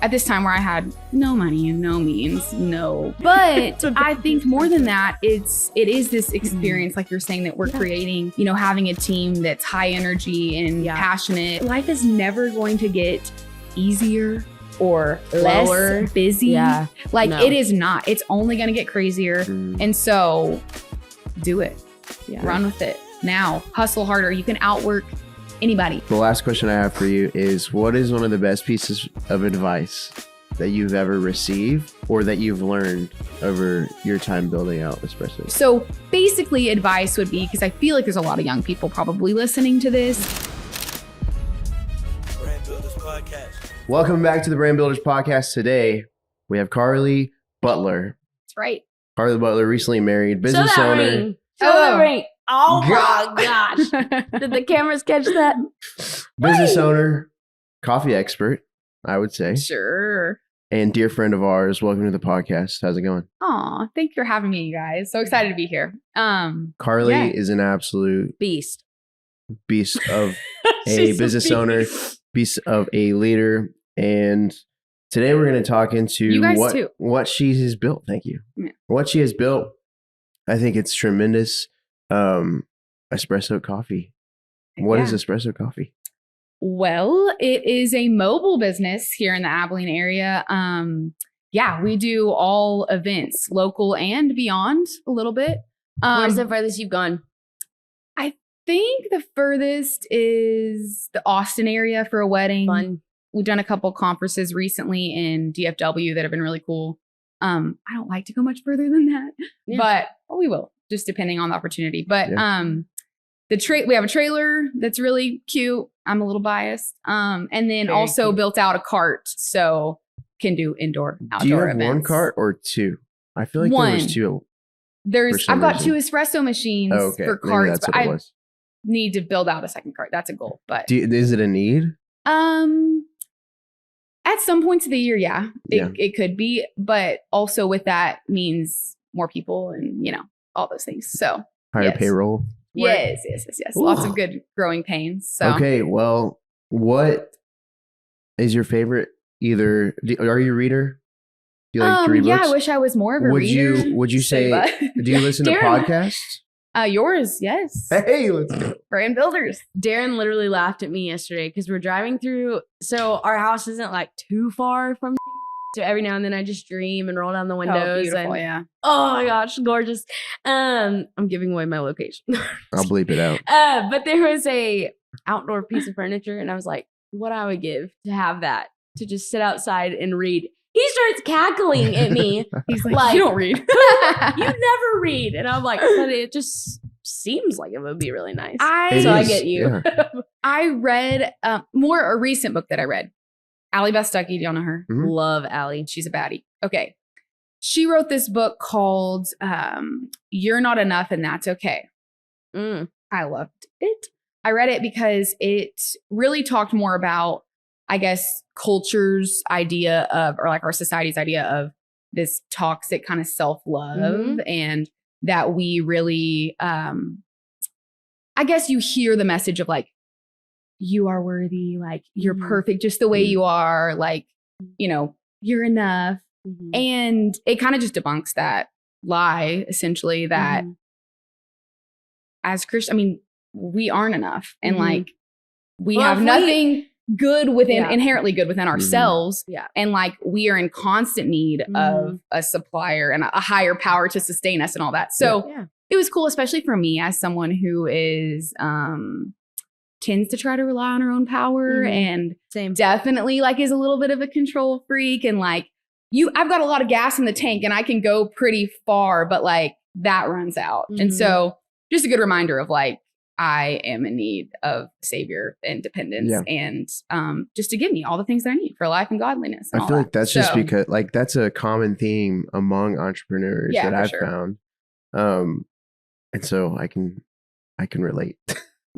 at this time where I had no money and no means, no. But I think more than that, it is this experience, like you're saying, that we're creating, you know, having a team that's high energy and passionate. Life is never going to get easier or less busy. Yeah. Like it is not. It's only going to get crazier. And so do it. Yeah. Run with it. Now, hustle harder. You can outwork anybody. The last question I have for you is, what is one of the best pieces of advice that you've ever received or that you've learned over your time building out Espresso? So basically advice would be, because I feel like there's a lot of young people probably listening to this. Brand Builders Podcast. Welcome back to the Brand Builders Podcast. Today, we have Carlie Butler. That's right. Carlie Butler, recently married, business owner. Oh my gosh. Did the cameras catch that? Business owner, coffee expert, I would say. Sure. And dear friend of ours. Welcome to the podcast. How's it going? Aw, thank you for having me, you guys. So excited to be here. Carlie is an absolute beast of a business owner, beast of a leader. And today we're going to talk into what she has built. Thank you. Yeah. What she has built. I think it's tremendous. Espressoak Coffee. What is Espressoak Coffee? Well, it is a mobile business here in the Abilene area. We do all events, local and beyond a little bit. Where's the furthest you've gone? I think the furthest is the Austin area for a wedding. Fun. We've done a couple conferences recently in DFW that have been really cool. I don't like to go much further than that, but we will, just depending on the opportunity. But we have a trailer that's really cute. I'm a little biased. And then Very also cute. built out a cart, so can do indoor, outdoor Do you have events. one cart or two? I feel like there was two. I've got two espresso machines for Maybe carts, that's but what it I was. need to build out a second cart. That's a goal. But Is it a need? at some points of the year, it could be, but also with that means more people and, you know, all those things. So Higher payroll. Yes. Lots of good growing pains. So Okay, well, what is your favorite? Are you a reader? Do you like to read books? I wish I was more of a reader. Would you say? Do you listen to podcasts? Yours, yes. Hey, let's go. Brand Builders. Darren literally laughed at me yesterday because we're driving through. So our house isn't like too far from. So every now and then I just dream and roll down the windows. Oh, beautiful, yeah. Oh my gosh, gorgeous. I'm giving away my location. I'll bleep it out. But there was a outdoor piece of furniture, and I was like, what I would give to have that, to just sit outside and read. He starts cackling at me. He's like, you don't read. You never read. And I'm like, but it just seems like it would be really nice. I get you. Yeah. I read a recent book that I read. Carlie Butler, do y'all know her? Mm-hmm. Love Allie. She's a baddie. Okay. She wrote this book called You're Not Enough and That's Okay. I loved it. I read it because it really talked more about, I guess, culture's idea of, or like our society's idea of this toxic kind of self-love, and that we really, I guess you hear the message of like, you are worthy, like you're perfect just the way you are, like, you know, you're enough. And it kind of just debunks that lie, essentially, that as Christians, I mean, we aren't enough. And like, we have nothing good within, inherently good within ourselves. And like, we are in constant need of a supplier and a higher power to sustain us and all that. So it was cool, especially for me as someone who is, tends to try to rely on her own power and definitely like is a little bit of a control freak. And like, I've got a lot of gas in the tank and I can go pretty far, but like that runs out. And so just a good reminder of like, I am in need of savior and dependence and just to give me all the things that I need for life and godliness. And I feel like that's just because like that's a common theme among entrepreneurs that I've found. And so I can relate.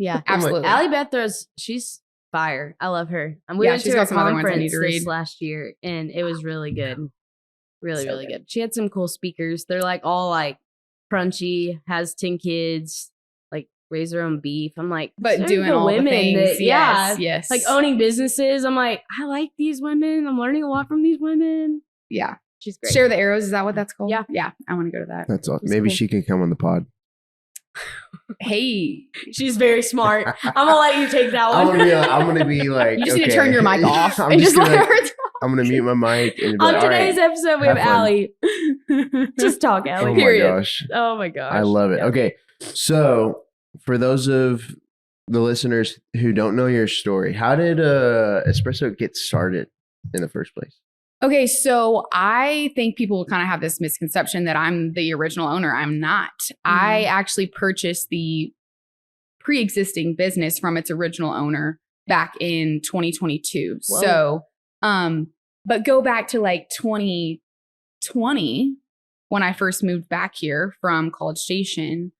Yeah, absolutely. Carlie Butler, she's fire. I love her. We went to a conference this last year and it was really good. Really good. She had some cool speakers. They're like all like crunchy, has 10 kids, like raise their own beef. I'm like, but doing all the things. Yes. Like owning businesses. I'm like, I like these women. I'm learning a lot from these women. Yeah. She's great. Share the Arrows. Is that what that's called? Yeah. Yeah. I want to go to that. That's awesome. Maybe she can come on the pod. Hey. She's very smart. I'm going to let you take that one. I'm gonna be like, you just need to turn your mic off I'm and just let her talk. I'm going to mute my mic. And on today's episode, we have Allie. Just talk, Allie. Oh my gosh. Oh my gosh. I love it. Yeah. Okay. So for those of the listeners who don't know your story, how did Espressoak get started in the first place? Okay, so I think people kind of have this misconception that I'm the original owner. I'm not. I actually purchased the pre-existing business from its original owner back in 2022. Whoa. So, but go back to like 2020 when I first moved back here from College Station.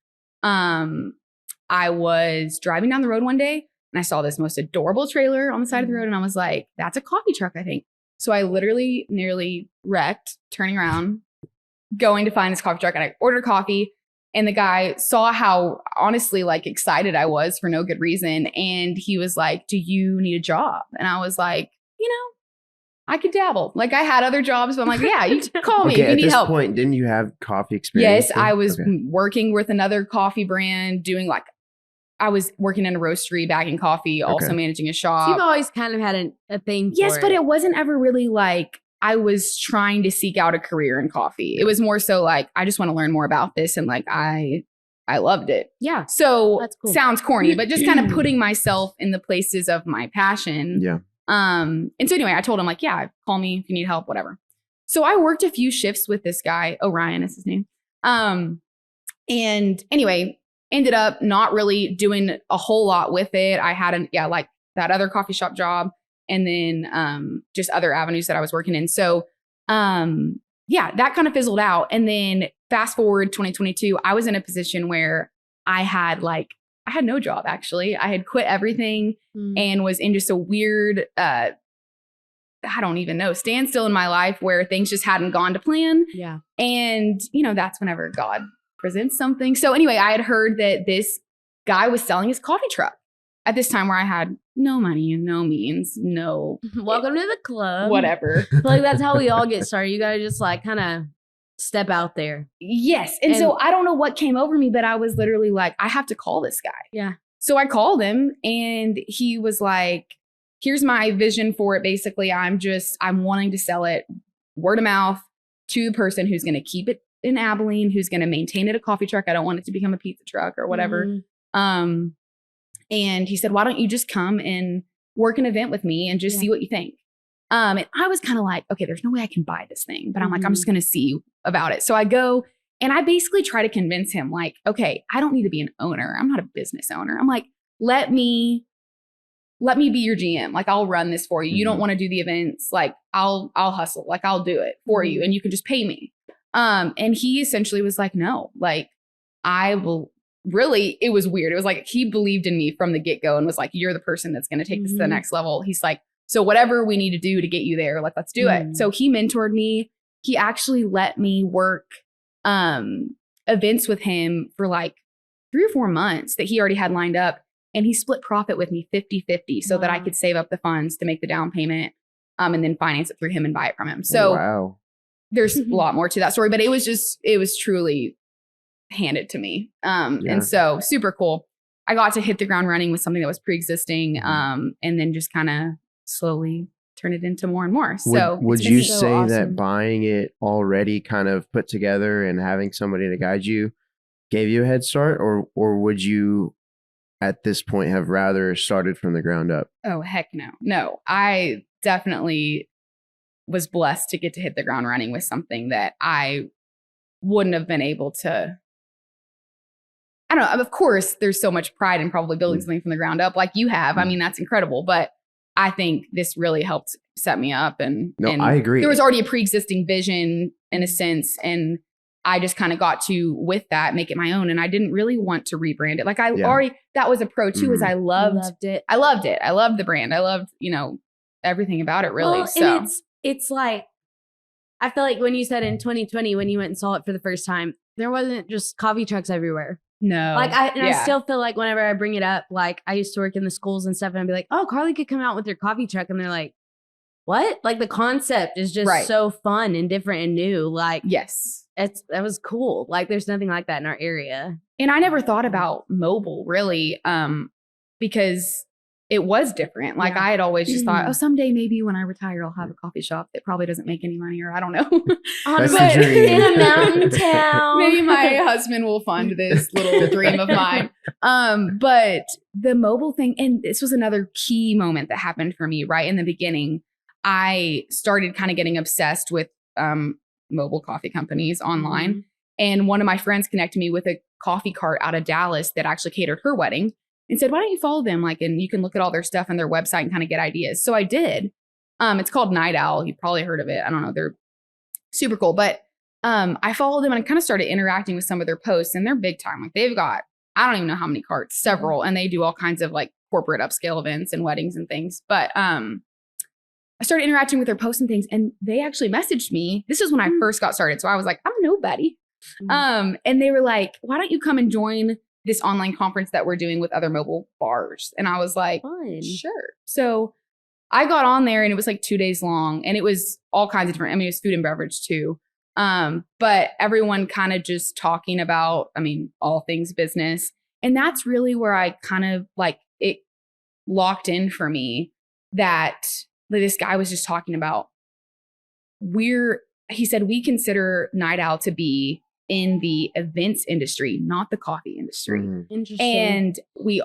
I was driving down the road one day and I saw this most adorable trailer on the side of the road and I was like, that's a coffee truck, I think. So I literally nearly wrecked, turning around, going to find this coffee truck, and I ordered coffee. And the guy saw how honestly like excited I was for no good reason. And he was like, do you need a job? And I was like, I could dabble. Like I had other jobs, but I'm like, yeah, you call me if you need help. At this point, didn't you have coffee experience? Yes, I was working with another coffee brand, I was working in a roastery, bagging coffee, also managing a shop. So you've always kind of had a thing for it. But it wasn't ever really like I was trying to seek out a career in coffee. It was more so like, I just want to learn more about this. And like, I loved it. Yeah. So that's cool. Sounds corny, but just kind of putting myself in the places of my passion. Yeah. And so anyway, I told him like, yeah, call me if you need help, whatever. So I worked a few shifts with this guy. Orion is his name. And anyway, ended up not really doing a whole lot with it. I had like that other coffee shop job and then just other avenues that I was working in. So that kind of fizzled out. And then fast forward 2022, I was in a position where I had no job actually. I had quit everything and was in just a weird, I don't even know, standstill in my life where things just hadn't gone to plan. Yeah. And, that's whenever God presents something. So anyway, I had heard that this guy was selling his coffee truck at this time where I had no money and no means, no. Welcome to the club. Whatever. Like that's how we all get started. You got to just like kind of step out there. Yes. And so I don't know what came over me, but I was literally like, I have to call this guy. Yeah. So I called him and he was like, here's my vision for it. Basically, I'm wanting to sell it word of mouth to the person who's going to keep it in Abilene, who's going to maintain it a coffee truck. I don't want it to become a pizza truck or whatever. And he said, why don't you just come and work an event with me and just see what you think? And I was kind of like, okay, there's no way I can buy this thing, but I'm like, I'm just going to see about it. So I go and I basically try to convince him like, okay, I don't need to be an owner. I'm not a business owner. I'm like, let me be your GM. Like I'll run this for you. You don't want to do the events. Like I'll hustle. Like I'll do it for you and you can just pay me. And he essentially was like, no, like I will really, it was weird. It was like, he believed in me from the get-go and was like, you're the person that's going to take this to the next level. He's like, so whatever we need to do to get you there, like, let's do it. So he mentored me. He actually let me work, events with him for like 3 or 4 months that he already had lined up. And he split profit with me 50-50 so that I could save up the funds to make the down payment, and then finance it through him and buy it from him. So there's a lot more to that story, but it was truly handed to me. And so super cool. I got to hit the ground running with something that was pre-existing, and then just kind of slowly turn it into more and more. So would you say that buying it already kind of put together and having somebody to guide you gave you a head start, or would you at this point have rather started from the ground up? Oh, heck no. No, I definitely was blessed to get to hit the ground running with something that I wouldn't have been able to. I don't know. Of course, there's so much pride in probably building something from the ground up like you have. I mean, that's incredible. But I think this really helped set me up. And I agree. There was already a pre-existing vision in a sense. And I just kind of got to, with that, make it my own. And I didn't really want to rebrand it. Like that was a pro too, is I loved it. I loved it. I loved the brand. I loved, everything about it really. Well, so and it's like, I feel like when you said in 2020, when you went and saw it for the first time, there wasn't just coffee trucks everywhere. No. Like I still feel like whenever I bring it up, like I used to work in the schools and stuff and I'd be like, oh, Carlie could come out with your coffee truck. And they're like, what? Like the concept is just so fun and different and new. Like, yes, that was cool. Like there's nothing like that in our area. And I never thought about mobile really, because it was different. Like I had always just thought, oh, someday maybe when I retire, I'll have a coffee shop that probably doesn't make any money, or I don't know. That's the dream. In a mountain town. Maybe my husband will fund this little dream of mine. But the mobile thing, and this was another key moment that happened for me right in the beginning. I started kind of getting obsessed with mobile coffee companies online. Mm-hmm. And one of my friends connected me with a coffee cart out of Dallas that actually catered her wedding and said, why don't you follow them? Like, and you can look at all their stuff on their website and kind of get ideas. So I did. It's called Night Owl. You've probably heard of it. I don't know. They're super cool. But I followed them and I kind of started interacting with some of their posts, and they're big time. Like they've got, I don't even know how many carts, several, and they do all kinds of like corporate upscale events and weddings and things. But I started interacting with their posts and things, and they actually messaged me. This is when I first got started. So I was like, I'm nobody. Mm-hmm. And they were like, why don't you come and join this online conference that we're doing with other mobile bars? And I was like, fun. Sure. So I got on there, and it was like 2 days long, and it was all kinds of different, I mean, it was food and beverage too. But everyone kind of just talking about, I mean, all things business. And that's really where I kind of like it locked in for me that this guy was just talking about, he said, we consider Night Owl to be in the events industry, not the coffee industry. Interesting. And he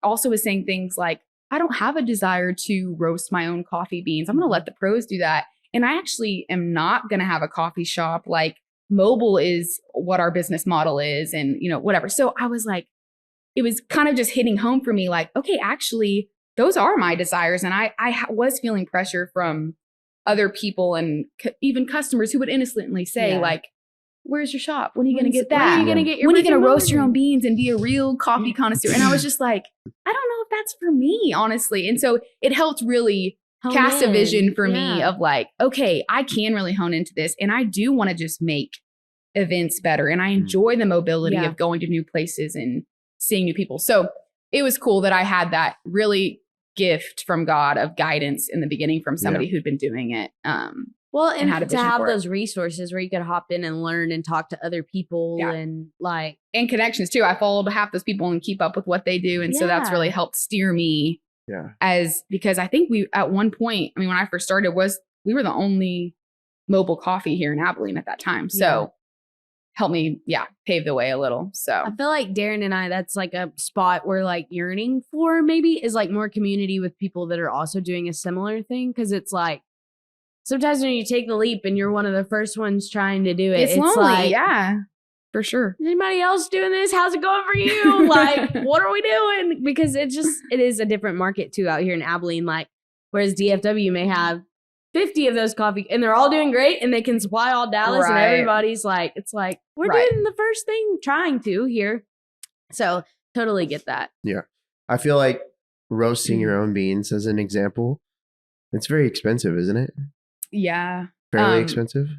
also was saying things like, I don't have a desire to roast my own coffee beans. I'm going to let the pros do that. And I actually am not going to have a coffee shop. Like mobile is what our business model is, and whatever. So I was like, it was kind of just hitting home for me, like, okay, actually, those are my desires. And I was feeling pressure from other people and even customers who would innocently say like, where's your shop? When are you going to get that? When are you going to get your, when are you going to roast your own beans and be a real coffee connoisseur? And I was just like, I don't know if that's for me, honestly. And so it helped really cast a vision for me of like, okay, I can really hone into this. And I do want to just make events better. And I enjoy the mobility of going to new places and seeing new people. So it was cool that I had that really gift from God of guidance in the beginning from somebody who'd been doing it. Well, and had to have those resources where you could hop in and learn and talk to other people and like. And connections too. I followed half those people and keep up with what they do. And so that's really helped steer me because I think we, at one point, I mean, when I first started we were the only mobile coffee here in Abilene at that time. So helped me, pave the way a little. So I feel like Darren and I, that's like a spot we're like yearning for maybe, is like more community with people that are also doing a similar thing. Cause it's like, sometimes when you take the leap and you're one of the first ones trying to do it, it's lonely. Like, for sure. Is anybody else doing this? How's it going for you? Like, what are we doing? Because it is a different market too out here in Abilene. Like, whereas DFW may have 50 of those coffee and they're all doing great and they can supply all Dallas and everybody's like, it's like, we're doing the first thing, trying to here. So totally get that. Yeah. I feel like roasting your own beans as an example, it's very expensive, isn't it? Yeah. Fairly expensive?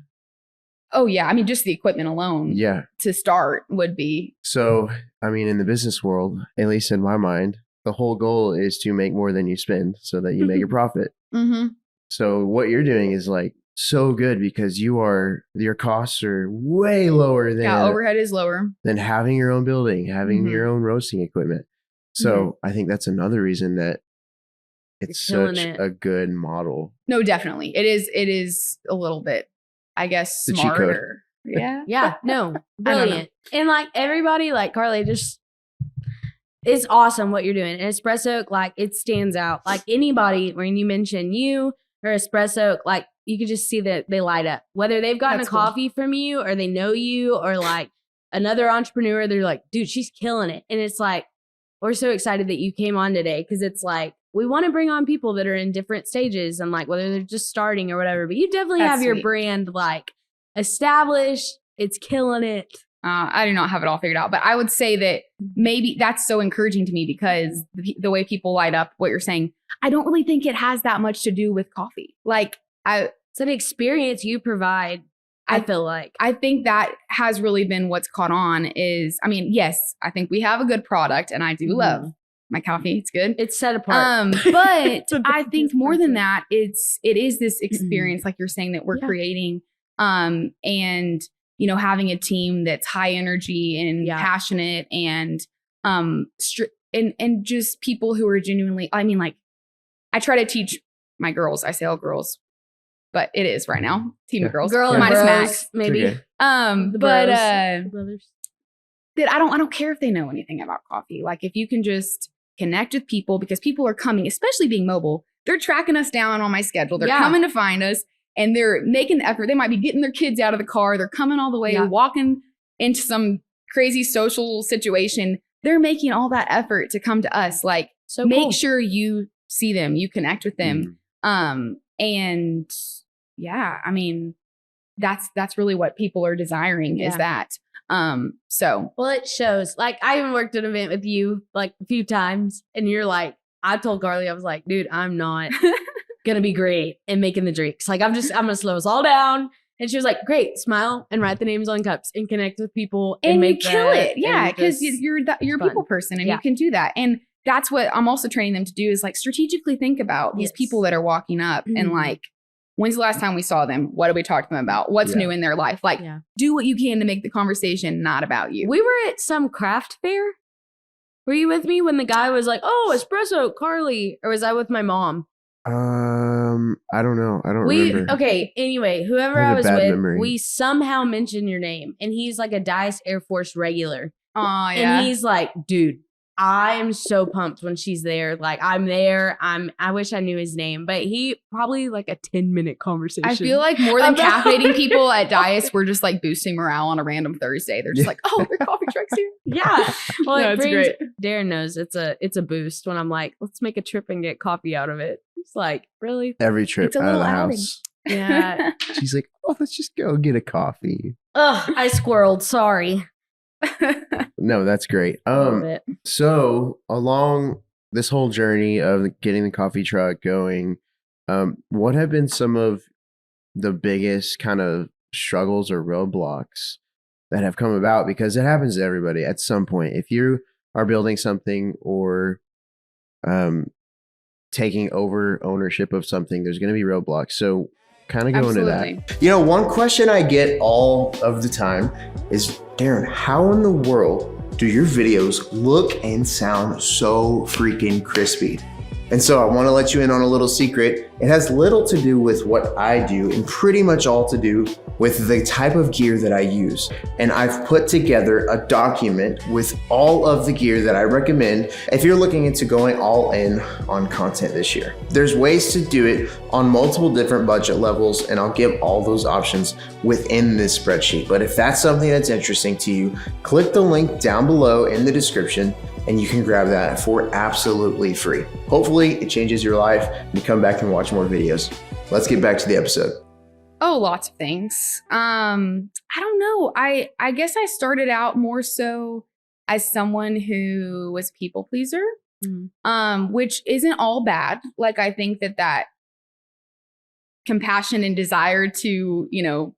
Oh, yeah. I mean, just the equipment alone to start would be. So, I mean, in the business world, at least in my mind, the whole goal is to make more than you spend so that you make a profit. Mm-hmm. So what you're doing is like so good because your costs are way lower than. Yeah, overhead is lower. Than having your own building, having your own roasting equipment. So I think that's another reason that it's such a good model. No, definitely. It is a little bit, I guess, smarter. Yeah. Yeah. No, brilliant. And like everybody, like Carlie, just, it's awesome what you're doing. And Espressoak, like it stands out. Like anybody, when you mention you or Espressoak, like you could just see that they light up. Whether they've gotten a coffee from you or they know you or like another entrepreneur, they're like, dude, she's killing it. And it's like, we're so excited that you came on today because it's like, we want to bring on people that are in different stages and like whether they're just starting or whatever, but you definitely have your brand like established. It's killing it. I do not have it all figured out, but I would say that maybe that's so encouraging to me because the way people light up what you're saying, I don't really think it has that much to do with coffee. Like it's an experience you provide. I feel like. I think that has really been what's caught on is, I mean, yes, I think we have a good product and I do love my coffee. It's good. It's set apart. But I think more than that, it is this experience, like you're saying, that we're creating, and, you know, having a team that's high energy and passionate and, and just people who are genuinely, I mean, like, I try to teach my girls, I say all girls, but it is right now, team of girls. Girl minus bros, Max, maybe. Okay. But brothers. That I don't care if they know anything about coffee. Like, if you can just connect with people, because people are coming, especially being mobile, they're tracking us down on my schedule. They're coming to find us and they're making the effort. They might be getting their kids out of the car. They're coming all the way, walking into some crazy social situation. They're making all that effort to come to us. Like, so make sure you see them, you connect with them. And yeah, I mean, that's really what people are desiring is that. So well, it shows. Like, I even worked at an event with you like a few times, and you're like, I told Carlie, I was like, dude, I'm not gonna be great in making the drinks. Like, I'm gonna slow us all down. And she was like, great, smile and write the names on cups and connect with people and make you kill it. Yeah, because you're a people person and you can do that. And that's what I'm also training them to do is like strategically think about these people that are walking up and like, when's the last time we saw them? What did we talk to them about? What's new in their life? Like, do what you can to make the conversation not about you. We were at some craft fair. Were you with me when the guy was like, oh, Espressoak, Carlie? Or was I with my mom? I don't know. I don't remember. Okay, anyway, whoever I was with, we somehow mentioned your name. And he's like a Dice Air Force regular. Oh, yeah. And he's like, dude, I am so pumped when she's there. Like, I'm there. I wish I knew his name, but he probably like a 10-minute conversation. I feel like more than caffeinating people at Dice, we're just like boosting morale on a random Thursday. They're just like, oh, their coffee truck's here. Yeah. Well, no, it's great. Darren knows it's a boost when I'm like, let's make a trip and get coffee out of it. It's like, really? Every trip out of the house. Yeah. She's like, oh, let's just go get a coffee. Ugh, I squirreled. Sorry. No, that's great. So along this whole journey of getting the coffee truck going, what have been some of the biggest kind of struggles or roadblocks that have come about? Because it happens to everybody at some point. If you are building something or taking over ownership of something, there's going to be roadblocks. So kind of go into that. You know, one question I get all of the time is, Darren, how in the world do your videos look and sound so freaking crispy? And so I want to let you in on a little secret. It has little to do with what I do and pretty much all to do with the type of gear that I use. And I've put together a document with all of the gear that I recommend if you're looking into going all in on content this year. There's ways to do it on multiple different budget levels, and I'll give all those options within this spreadsheet. But if that's something that's interesting to you, click the link down below in the description and you can grab that for absolutely free. Hopefully it changes your life and you come back and watch more videos. Let's get back to the episode. Oh, lots of things. I don't know. I guess I started out more so as someone who was people pleaser, which isn't all bad. Like, I think that compassion and desire to, you know,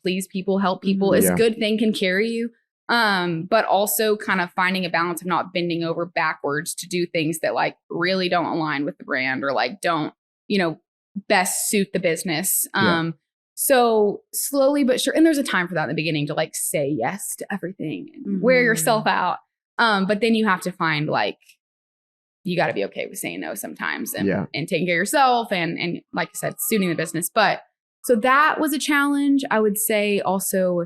please people, help people is a good thing, can carry you. But also kind of finding a balance of not bending over backwards to do things that like really don't align with the brand or like don't, you know, best suit the business. So slowly but sure. And there's a time for that in the beginning to like say yes to everything and wear yourself out. But then you have to find like, you got to be okay with saying no sometimes and taking care of yourself and like I said, suiting the business. But so that was a challenge. I would say also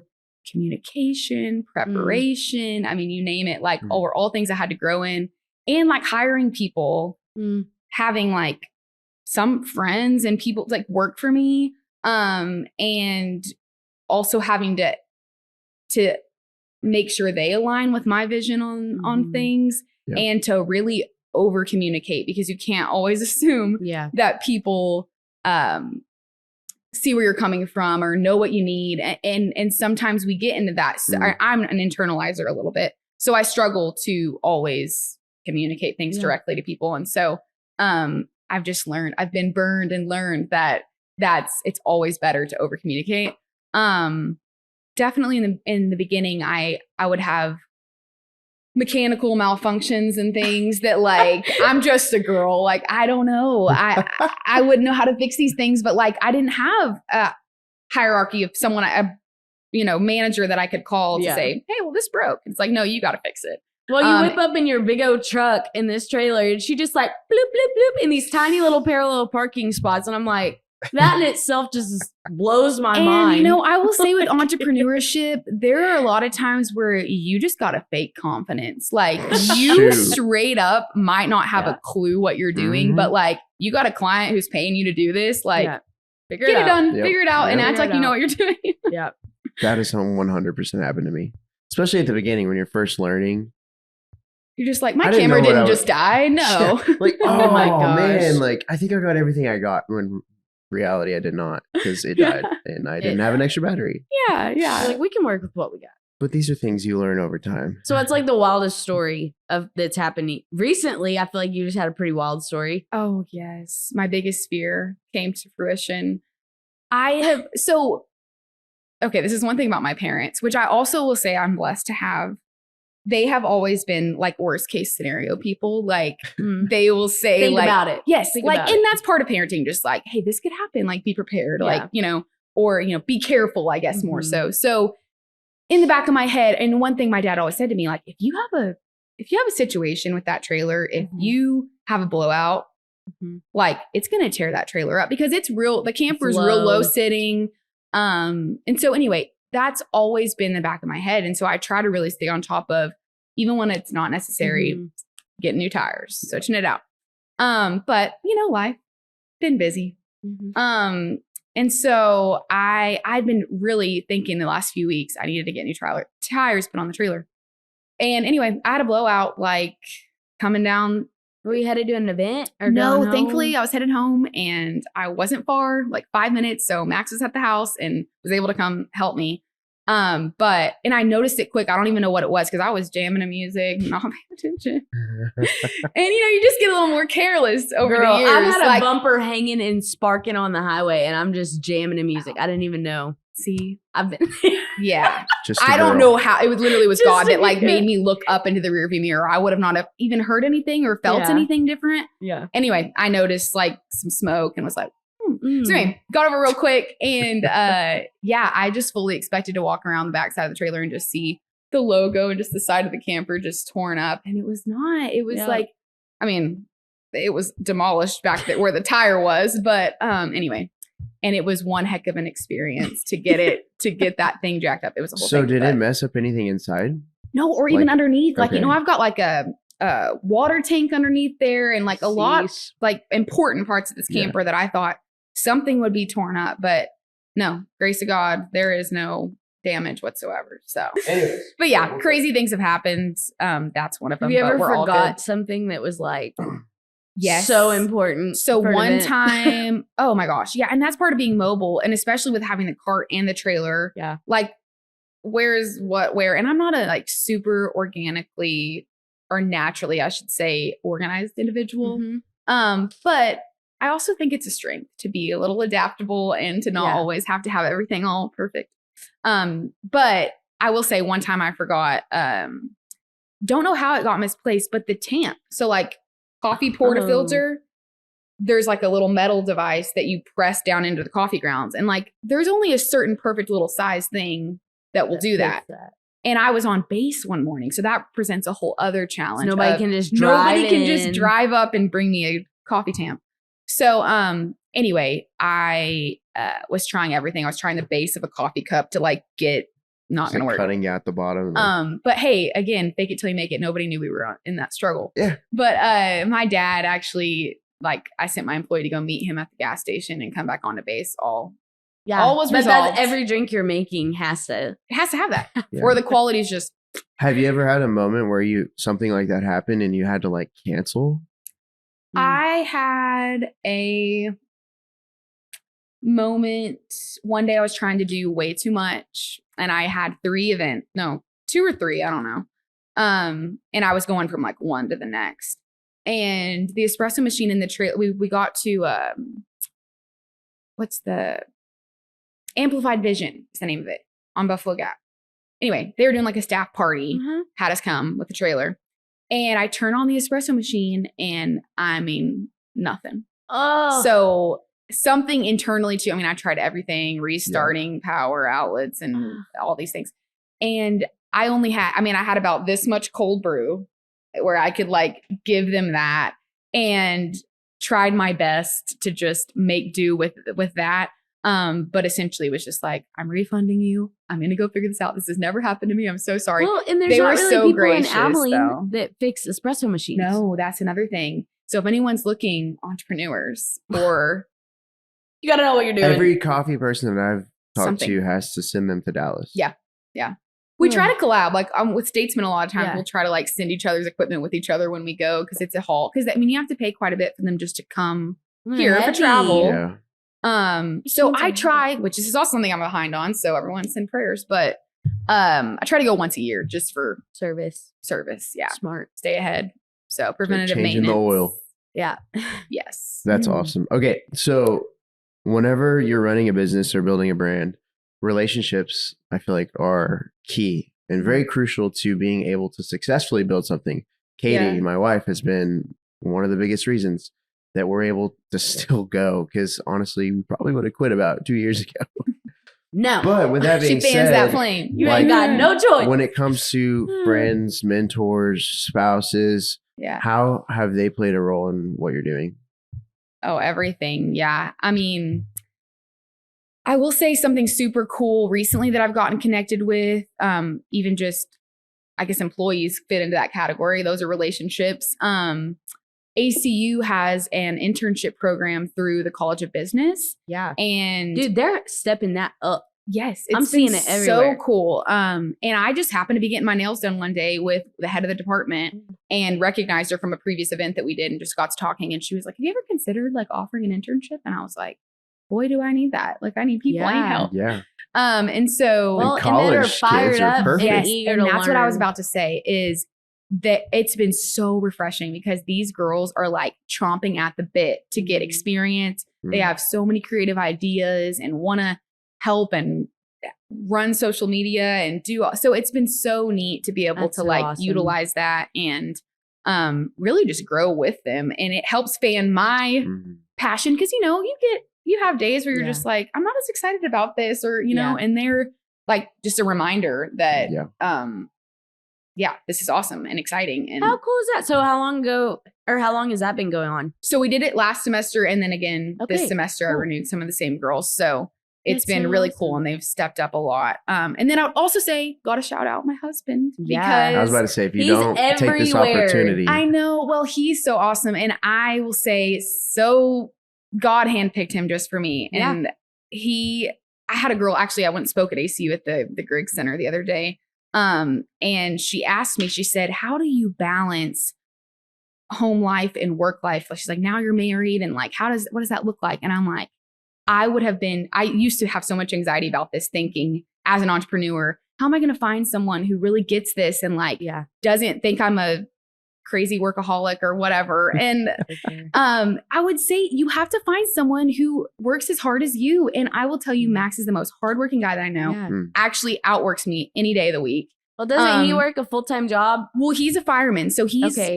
communication, preparation. I mean, you name it, like all things I had to grow in, and like hiring people, having like some friends and people like work for me. And also having to make sure they align with my vision on things and to really over communicate, because you can't always assume that people, see where you're coming from or know what you need. And sometimes we get into that. So I'm an internalizer a little bit. So I struggle to always communicate things directly to people. And so I've just learned, I've been burned and learned that it's always better to over communicate. Definitely in the beginning, I would have mechanical malfunctions and things that like, I'm just a girl. Like, I don't know. I wouldn't know how to fix these things, but like, I didn't have a hierarchy of someone, manager that I could call to say, hey, well, this broke. It's like, no, you got to fix it. Well, you whip up in your big old truck in this trailer and she just like bloop, bloop, bloop in these tiny little parallel parking spots. And I'm like, that in itself just blows my mind. I will say with entrepreneurship, there are a lot of times where you just got to fake confidence. Like you straight up might not have a clue what you're doing, but like you got a client who's paying you to do this. Like get it done, figure it out and act like you know what you're doing. Yeah. That is something 100% happened to me, especially at the beginning when you're first learning. You're just like, my camera didn't just die. No. Like, oh my gosh. Man, like I think I got everything I got when reality I did not because it died and I didn't have an extra battery. Yeah. Like we can work with what we got. But these are things you learn over time. So it's like the wildest story that's happening recently. I feel like you just had a pretty wild story. Oh yes. My biggest fear came to fruition. Okay, this is one thing about my parents, which I also will say I'm blessed to have. They have always been like worst case scenario people. Like they will say think like, about it. Yes. Like, and that's part of parenting. Just like, hey, this could happen. Like be prepared, like, or, be careful, I guess more so. So in the back of my head, and one thing my dad always said to me, like, if you have a situation with that trailer, if you have a blowout, like it's going to tear that trailer up because it's real. The camper's real low sitting. And so anyway, that's always been in the back of my head. And so I try to really stay on top of, even when it's not necessary, getting new tires, switching it out. But life, been busy. And so I've been really thinking the last few weeks, I needed to get new tires put on the trailer. And anyway, I had a blowout, like coming down. Were you headed to an event? Or no, thankfully I was headed home and I wasn't far, like 5 minutes. So Max was at the house and was able to come help me. And I noticed it quick. I don't even know what it was because I was jamming to music, not paying attention. And you just get a little more careless over the years. I had a bumper hanging and sparking on the highway and I'm just jamming to music. I didn't even know. See, I've been yeah. I don't know how. It literally was God that like made me look up into the rearview mirror. I would have not have even heard anything or felt anything different. Yeah. Anyway, I noticed like some smoke and was like, So anyway, got over real quick. And I just fully expected to walk around the backside of the trailer and just see the logo and just the side of the camper just torn up. And it was not. It was like, I mean, it was demolished back where the tire was. But anyway. And it was one heck of an experience to get that thing jacked up. It was a whole thing. So did it mess up anything inside? No, or even underneath. Like, I've got like a water tank underneath there and like a lot like important parts of this camper that I thought something would be torn up. But no, grace of God, there is no damage whatsoever. So, but yeah, crazy things have happened. That's one of them. Have you ever forgot something that was like... Yes. So important. So one time, oh my gosh. Yeah. And that's part of being mobile. And especially with having the cart and the trailer. Yeah. Like where's what, where. And I'm not a like super organically or naturally, I should say, organized individual. But I also think it's a strength to be a little adaptable and to not always have to have everything all perfect. But I will say one time I forgot, don't know how it got misplaced, but the tamp. So like, coffee portafilter, there's like a little metal device that you press down into the coffee grounds. And like, there's only a certain perfect little size thing that will do that. And I was on base one morning. So that presents a whole other challenge. Nobody can just drive up and bring me a coffee tamp. So anyway, I was trying everything. I was trying the base of a coffee cup to like get not going to work. Cutting out the bottom. But hey, again, fake it till you make it. Nobody knew we were in that struggle. Yeah. But my dad actually, like, I sent my employee to go meet him at the gas station and come back onto base. All was resolved. But every drink you're making has to have that, or the quality's just. Have you ever had a moment where something like that happened and you had to like cancel? I had a moment one day I was trying to do way too much and I had 2 or 3, I don't know. And I was going from like one to the next. And the espresso machine in the trailer, we got to what's the Amplified Vision is the name of it on Buffalo Gap. Anyway, they were doing like a staff party, had us come with the trailer. And I turn on the espresso machine and I mean, nothing. Oh. So something internally too. I mean, I tried everything, restarting power outlets and all these things. And I had about this much cold brew where I could like give them that and tried my best to just make do with that. But essentially it was just like, I'm refunding you. I'm going to go figure this out. This has never happened to me. I'm so sorry. Well, and there's not really people in Abilene that fix espresso machines. No, that's another thing. So if anyone's looking, entrepreneurs, or you got to know what you're doing. Every coffee person that I've talked to has to send them to Dallas. Yeah. Yeah. We try to collab, like with Statesman. A lot of times we'll try to like send each other's equipment with each other when we go, because it's a haul. Because I mean, you have to pay quite a bit for them just to come here for travel. Yeah. So I try, which is also something I'm behind on. So everyone send prayers, but I try to go once a year just for service. Yeah, smart. Stay ahead. So preventative changing maintenance. the oil. Yeah. Yes. That's awesome. Okay, so whenever you're running a business or building a brand, relationships, I feel like, are key and very crucial to being able to successfully build something. Katie, my wife, has been one of the biggest reasons that we're able to still go, because honestly, we probably would have quit about 2 years ago. No. But with that being said, she fans that flame. You ain't got no choice. When it comes to friends, mentors, spouses, how have they played a role in what you're doing? Oh, everything. Yeah. I mean, I will say something super cool recently that I've gotten connected with, even just, I guess, employees fit into that category. Those are relationships. ACU has an internship program through the College of Business. Yeah. And dude, they're stepping that up. Yes. I'm seeing it everywhere. So cool. And I just happened to be getting my nails done one day with the head of the department and recognized her from a previous event that we did and just got to talking. And she was like, have you ever considered like offering an internship? And I was like, boy, do I need that. Like I need people. I need help. Yeah. And so college kids are perfect. Yes, and that's what I was about to say is that it's been so refreshing because these girls are like chomping at the bit to get experience. They have so many creative ideas and want to help and run social media and do. So it's been so neat to be able to like utilize that and really just grow with them. And it helps fan my passion because, you know, you have days where you're just like, I'm not as excited about this or, you know, and they're like just a reminder that, this is awesome and exciting. And how cool is that? So how long has that been going on? So we did it last semester. And then again, this semester I renewed some of the same girls. So it's been really cool and they've stepped up a lot. And then I would also say, got to shout out my husband because I was about to say, if you don't take this opportunity. I know. Well, he's so awesome. And I will say God handpicked him just for me. And I had a girl, actually, I went and spoke at ACU at the Griggs Center the other day. And she asked me, she said, how do you balance home life and work life? She's like, now you're married and like, what does that look like? And I'm like, I used to have so much anxiety about this, thinking as an entrepreneur, how am I going to find someone who really gets this and like, doesn't think I'm a crazy workaholic or whatever. And I would say you have to find someone who works as hard as you. And I will tell you, Max is the most hardworking guy that I know. Actually outworks me any day of the week. Well, doesn't he work a full-time job? Well, he's a fireman. So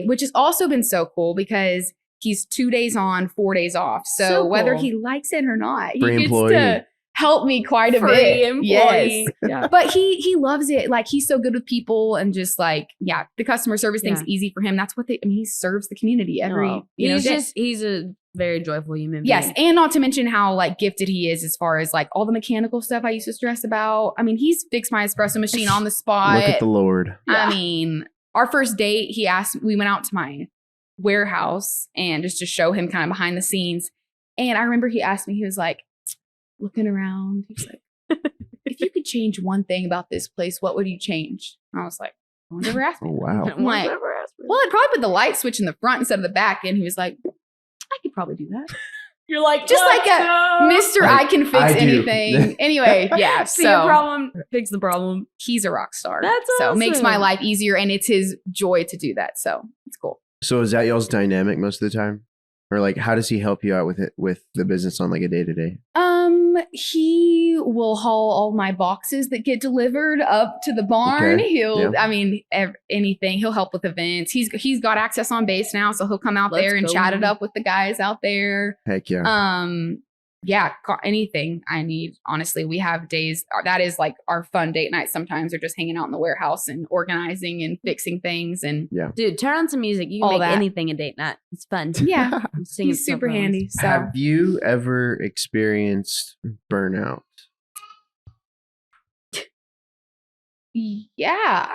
which has also been so cool because he's 2 days on, 4 days off. So cool. Whether he likes it or not, he gets to help me quite a bit. Employee. Yes. Yeah. But he loves it. Like he's so good with people and just like, the customer service thing's easy for him. That's what he serves the community he's a very joyful human being. Yes. And not to mention how like gifted he is as far as like all the mechanical stuff I used to stress about. I mean, he's fixed my espresso machine on the spot. Look at the Lord. I mean, our first date, we went out to my warehouse and just to show him kind of behind the scenes. And I remember he asked me, he was like, looking around, he's like, if you could change one thing about this place, what would you change? And I was like, no one ever asked me. Oh, wow. I'm like, well, I'd probably put the light switch in the front instead of the back. And he was like, I could probably do that. You're like, just like a Mr. I can fix anything. Anyway, See a problem, fix the problem. He's a rock star. That's awesome. So it makes my life easier and it's his joy to do that. So it's cool. So is that y'all's dynamic most of the time? Or like, how does he help you out with it, with the business on like a day-to-day? He will haul all my boxes that get delivered up to the barn. Okay. I mean, anything. He'll help with events. He's got access on base now, so he'll come out there and chat it up with the guys out there. Heck yeah. Yeah, anything I need. Honestly, we have days that is like our fun date night. Sometimes are just hanging out in the warehouse and organizing and fixing things. And dude, turn on some music. You can make anything a date night. It's fun. Yeah, he's super handy. So, have you ever experienced burnout? Yeah,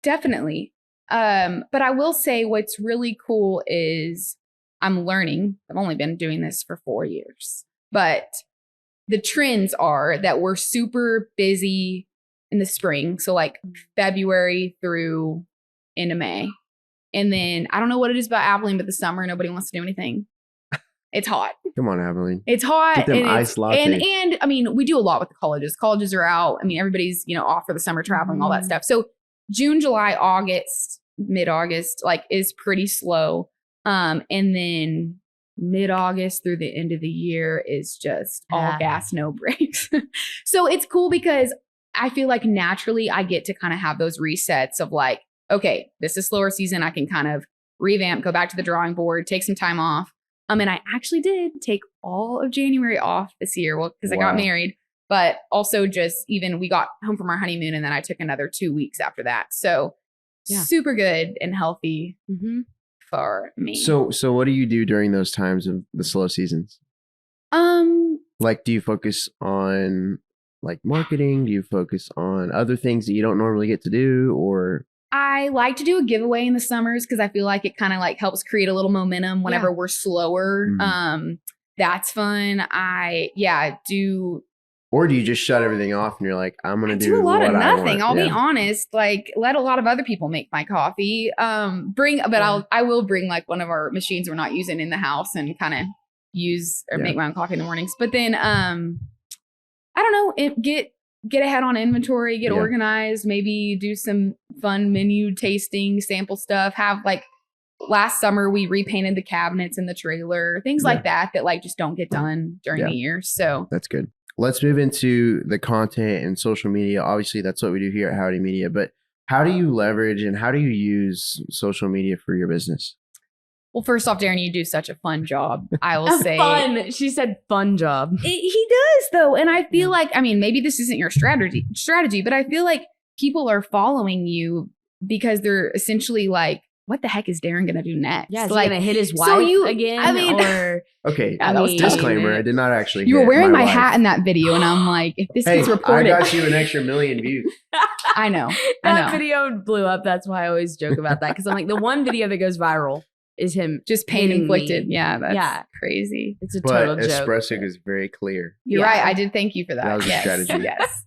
definitely. But I will say what's really cool is I'm learning. I've only been doing this for 4 years, but the trends are that we're super busy in the spring. So like February through into May. And then I don't know what it is about Abilene, but the summer, nobody wants to do anything. It's hot. Come on, Abilene. It's hot. Get them iced lattes. And I mean, we do a lot with the colleges. Colleges are out. I mean, everybody's, off for the summer traveling, all that stuff. So June, July, August, mid-August, like is pretty slow. And then mid-August through the end of the year is just all gas, no brakes. So it's cool because I feel like naturally I get to kind of have those resets of like, okay, this is slower season. I can kind of revamp, go back to the drawing board, take some time off. And I actually did take all of January off this year. Well, because I got married, but also just even we got home from our honeymoon and then I took another 2 weeks after that. So super good and healthy. Mm-hmm. For me. So what do you do during those times of the slow seasons? Like, do you focus on like marketing? Do you focus on other things that you don't normally get to do? Or I like to do a giveaway in the summers because I feel like it kind of like helps create a little momentum whenever we're slower. Mm-hmm. That's fun. I do. Or do you just shut everything off and you're like, I'm going to do a lot of nothing. I'll be honest, like let a lot of other people make my coffee. I will bring like one of our machines we're not using in the house and kind of use or make my own coffee in the mornings. But then, I don't know, get ahead on inventory, get organized, maybe do some fun menu tasting, sample stuff. Have like last summer we repainted the cabinets in the trailer, things like that like just don't get done during the year. So that's good. Let's move into the content and social media. Obviously, that's what we do here at Howdy Media. But how do you leverage and how do you use social media for your business? Well, first off, Darren, you do such a fun job. I will say fun. She said fun job. He does though. And I feel like, I mean, maybe this isn't your strategy, but I feel like people are following you because they're essentially like, what the heck is Darren going to do next? Yeah, is he going to hit his wife again? I mean, okay, disclaimer, I did not actually You were wearing my hat in that video, and I'm like, if this gets reported. I got you an extra 1 million views. I know. That video blew up. That's why I always joke about that. Because I'm like, the one video that goes viral is him just pain inflicted. Yeah, that's crazy. It's a total joke. Espressoak is very clear. You're right. I did thank you for that. That was a strategy. Yes.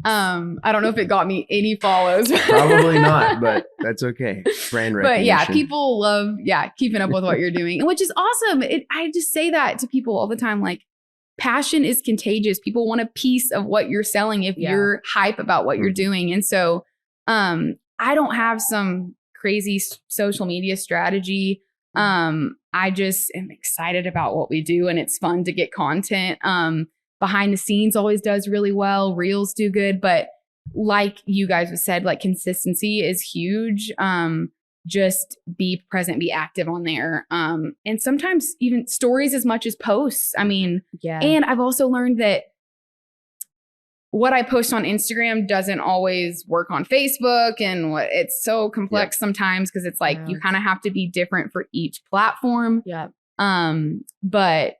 I don't know if it got me any follows. Probably not, but that's okay. Brand recognition. But people love, keeping up with what you're doing, which is awesome. I just say that to people all the time. Like, passion is contagious. People want a piece of what you're selling if you're hype about what you're doing. And so, I don't have some crazy social media strategy. I just am excited about what we do, and it's fun to get content. Behind the scenes always does really well. Reels do good. But like you guys have said, like consistency is huge. Just be present, be active on there. And sometimes even stories as much as posts. I mean, and I've also learned that what I post on Instagram doesn't always work on Facebook. And it's so complex sometimes because it's like you kind of have to be different for each platform. But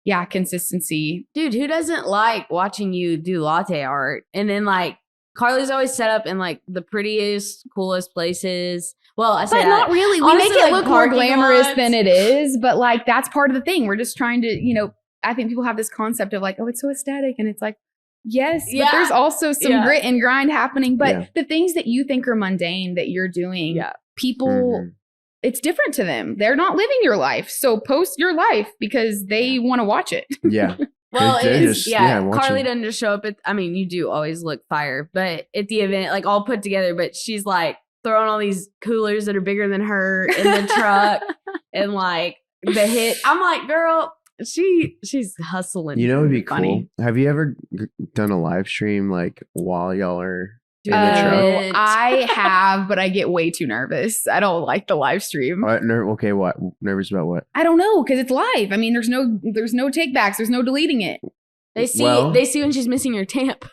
yeah, consistency. Dude, who doesn't like watching you do latte art? And then like Carlie's always set up in like the prettiest, coolest places. Well, I say but not really. We make it look more glamorous than it is. But like that's part of the thing. We're just trying to, I think people have this concept of like, oh, it's so aesthetic. And it's like, yes, but there's also some grit and grind happening. But the things that you think are mundane that you're doing, people... It's different to them. They're not living your life. So post your life because they want to watch it. Yeah. Well, Carlie doesn't just show up you do always look fire, but at the event, like all put together, but she's like throwing all these coolers that are bigger than her in the truck and like the hit. I'm like, girl, she's hustling. You know, it'd be funny. Cool. Have you ever done a live stream like while y'all are in the truck? I have, but I get way too nervous. I don't like the live stream. Okay, what? Nervous about what? I don't know, because it's live. I mean, there's no take backs. There's no deleting it. They see when she's missing your tamp.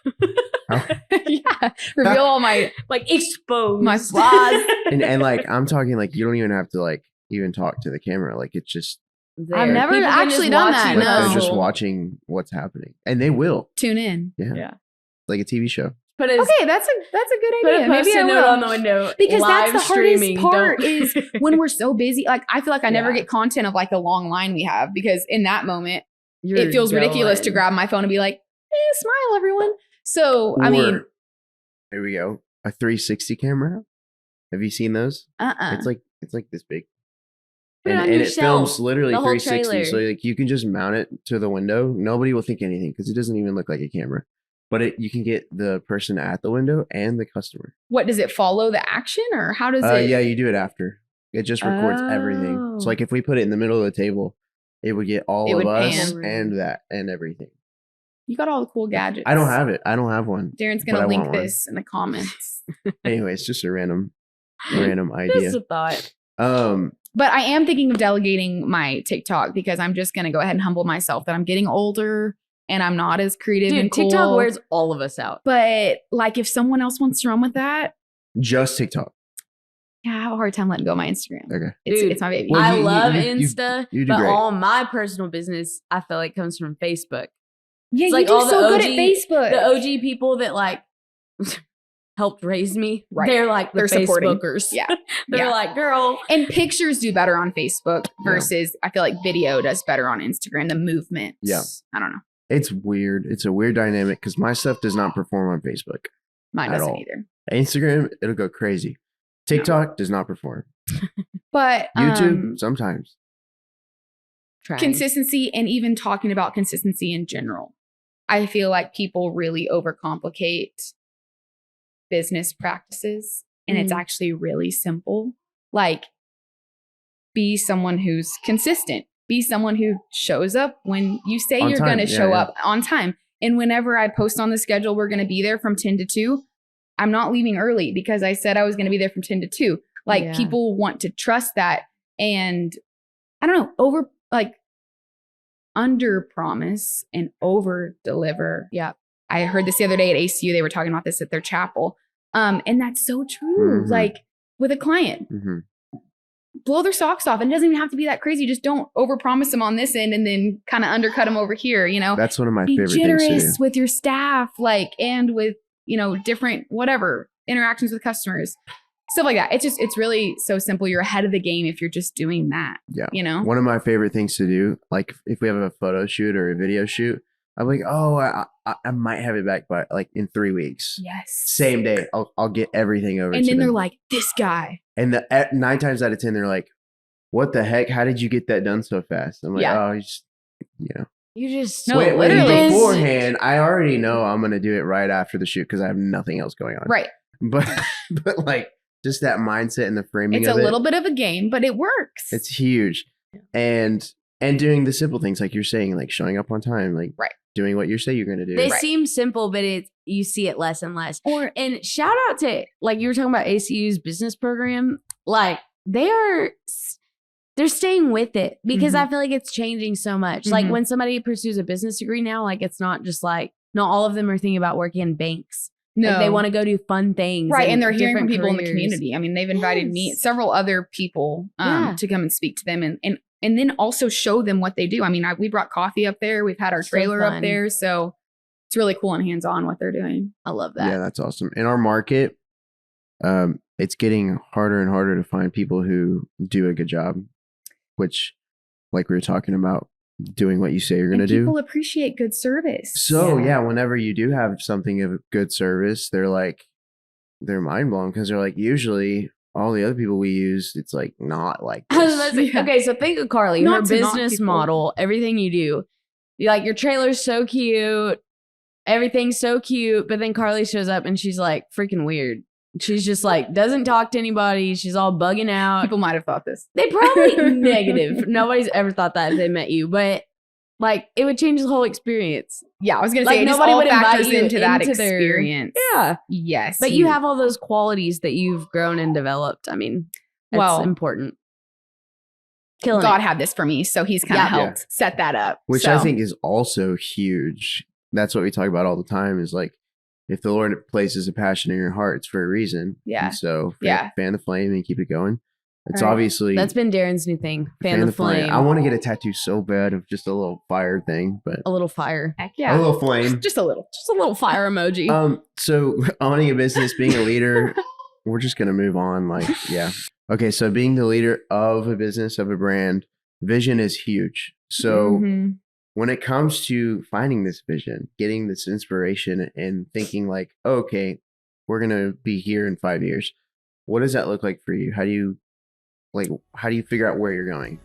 Yeah, reveal all my expose my flaws. and like I'm talking like you don't even have to like even talk to the camera. Like it's just. I've never actually done that. No, they're just watching what's happening, and they will tune in. Yeah. Like a TV show. Okay, that's a good idea. Maybe I will on the window because that's the hardest part is when we're so busy. Like I feel like I never get content of like the long line we have because in that moment it feels ridiculous to grab my phone and be like, smile, everyone. So I mean, there we go. A 360 camera. Have you seen those? It's like this big. And it films literally 360, so like you can just mount it to the window. Nobody will think anything because it doesn't even look like a camera. But you can get the person at the window and the customer. What does it follow the action or how does it? Yeah, you do it after. It just records everything. So like if we put it in the middle of the table, it would get all of us and that and everything. You got all the cool gadgets. I don't have it. I don't have one. Darren's gonna link this in the comments. Anyway, it's just a random idea. Just a thought. But I am thinking of delegating my TikTok because I'm just going to go ahead and humble myself that I'm getting older and I'm not as creative and cool. TikTok wears all of us out. But like if someone else wants to run with that. Just TikTok. Yeah, I have a hard time letting go of my Instagram. Okay. It's my baby. Well, I love Insta, you but great. All my personal business, I feel like comes from Facebook. Yeah, it's you like do all so the good OG, at Facebook. The OG people that like... helped raise me. Right. They're like they're Facebookers. Yeah. They're like, girl. And pictures do better on Facebook versus I feel like video does better on Instagram. The movements. Yeah. I don't know. It's weird. It's a weird dynamic because my stuff does not perform on Facebook. Mine doesn't either. Instagram, it'll go crazy. TikTok does not perform. But YouTube, sometimes. Consistency and even talking about consistency in general. I feel like people really overcomplicate business practices and it's actually really simple. Like be someone who's consistent, be someone who shows up when you say you're going to show up on time. And whenever I post on the schedule, we're going to be there from 10 to 2. I'm not leaving early because I said I was going to be there from 10 to 2. Like people want to trust that. And I don't know, under promise and over deliver. Yeah. I heard this the other day at ACU. They were talking about this at their chapel. And that's so true. Like with a client, blow their socks off. And it doesn't even have to be that crazy. Just don't overpromise them on this end and then kind of undercut them over here. You know, that's one of my favorite things to do. Be generous with your staff, and with, different, whatever interactions with customers, stuff like that. It's really so simple. You're ahead of the game if you're just doing that. Yeah. One of my favorite things to do, like if we have a photo shoot or a video shoot, I'm like, I might have it back by in 3 weeks. Yes. Same day. I'll get everything over. And then them. They're like, this guy. And 9 times out of 10, they're like, what the heck? How did you get that done so fast? I'm like, You just literally beforehand. I already know I'm gonna do it right after the shoot because I have nothing else going on. Right. But like just that mindset and the framing. It's a little bit of a game, but it works. It's huge, and doing the simple things like you're saying, like showing up on time, like doing what you say you're gonna do. They seem simple, but you see it less and less. And shout out to you were talking about ACU's business program, they're staying with it because I feel like it's changing so much. Like when somebody pursues a business degree now, it's not just not all of them are thinking about working in banks. No, they want to go do fun things. Right. And they're hearing from people in the community. I mean, they've invited me, several other people to come and speak to them and then also show them what they do. I mean, we brought coffee up there. We've had our trailer up there. So it's really cool and hands-on what they're doing. I love that. Yeah, that's awesome. In our market, it's getting harder and harder to find people who do a good job, which like we were talking about, doing what you say you're going to do. People appreciate good service. So whenever you do have something of good service, they're mind blown because they're like, usually all the other people we use, it's not like this. Okay, so think of Carlie, her business model, everything you do. Your trailer's so cute, everything's so cute, but then Carlie shows up and she's freaking weird. She's just like, doesn't talk to anybody. She's all bugging out. People might have thought this. They probably negative. Nobody's ever thought that if they met you, but like it would change the whole experience. Yeah, I was gonna say nobody would invite you into that experience. Yeah, yes, but you have all those qualities that you've grown and developed. I mean, that's important. God had this for me, so He's kind of helped set that up, which I think is also huge. That's what we talk about all the time. Is like, if the Lord places a passion in your heart, it's for a reason. Yeah. And so fan the flame and keep it going. It's obviously that's been Darren's new thing. Fan the flame. I want to get a tattoo so bad of just a little fire thing, but a little fire. Heck yeah. A little flame. Just a little fire emoji. So owning a business, being a leader, we're just gonna move on. Okay, so being the leader of a business, of a brand, vision is huge. So when it comes to finding this vision, getting this inspiration and thinking like, okay, we're going to be here in 5 years. What does that look like for you? How do you figure out where you're going?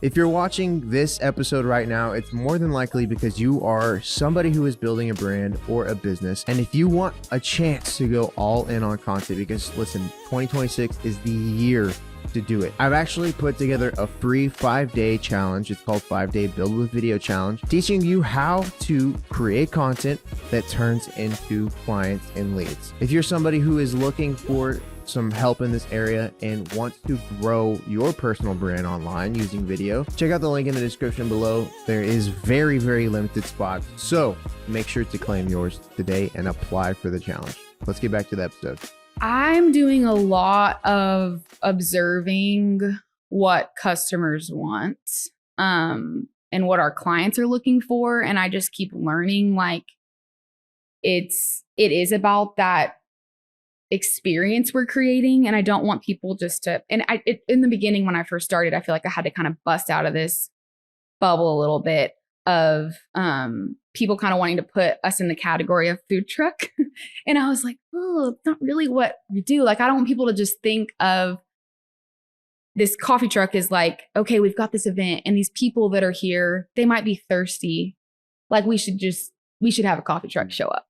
If you're watching this episode right now, it's more than likely because you are somebody who is building a brand or a business. And if you want a chance to go all in on content, because listen, 2026 is the year to do it. I've actually put together a free 5-day challenge. It's called 5-Day Build with Video Challenge, teaching you how to create content that turns into clients and leads. If you're somebody who is looking for some help in this area and wants to grow your personal brand online using video, check out the link in the description below. There is very, very limited spots. So make sure to claim yours today and apply for the challenge. Let's get back to the episode. I'm doing a lot of observing what customers want and what our clients are looking for. And I just keep learning like it is about that experience we're creating. And I don't want people just to, and in the beginning, when I first started, I feel like I had to kind of bust out of this bubble a little bit of people kind of wanting to put us in the category of food truck. And I was like, oh, it's not really what we do. Like, I don't want people to just think of this coffee truck as like, okay, we've got this event and these people that are here, they might be thirsty. Like we should have a coffee truck show up.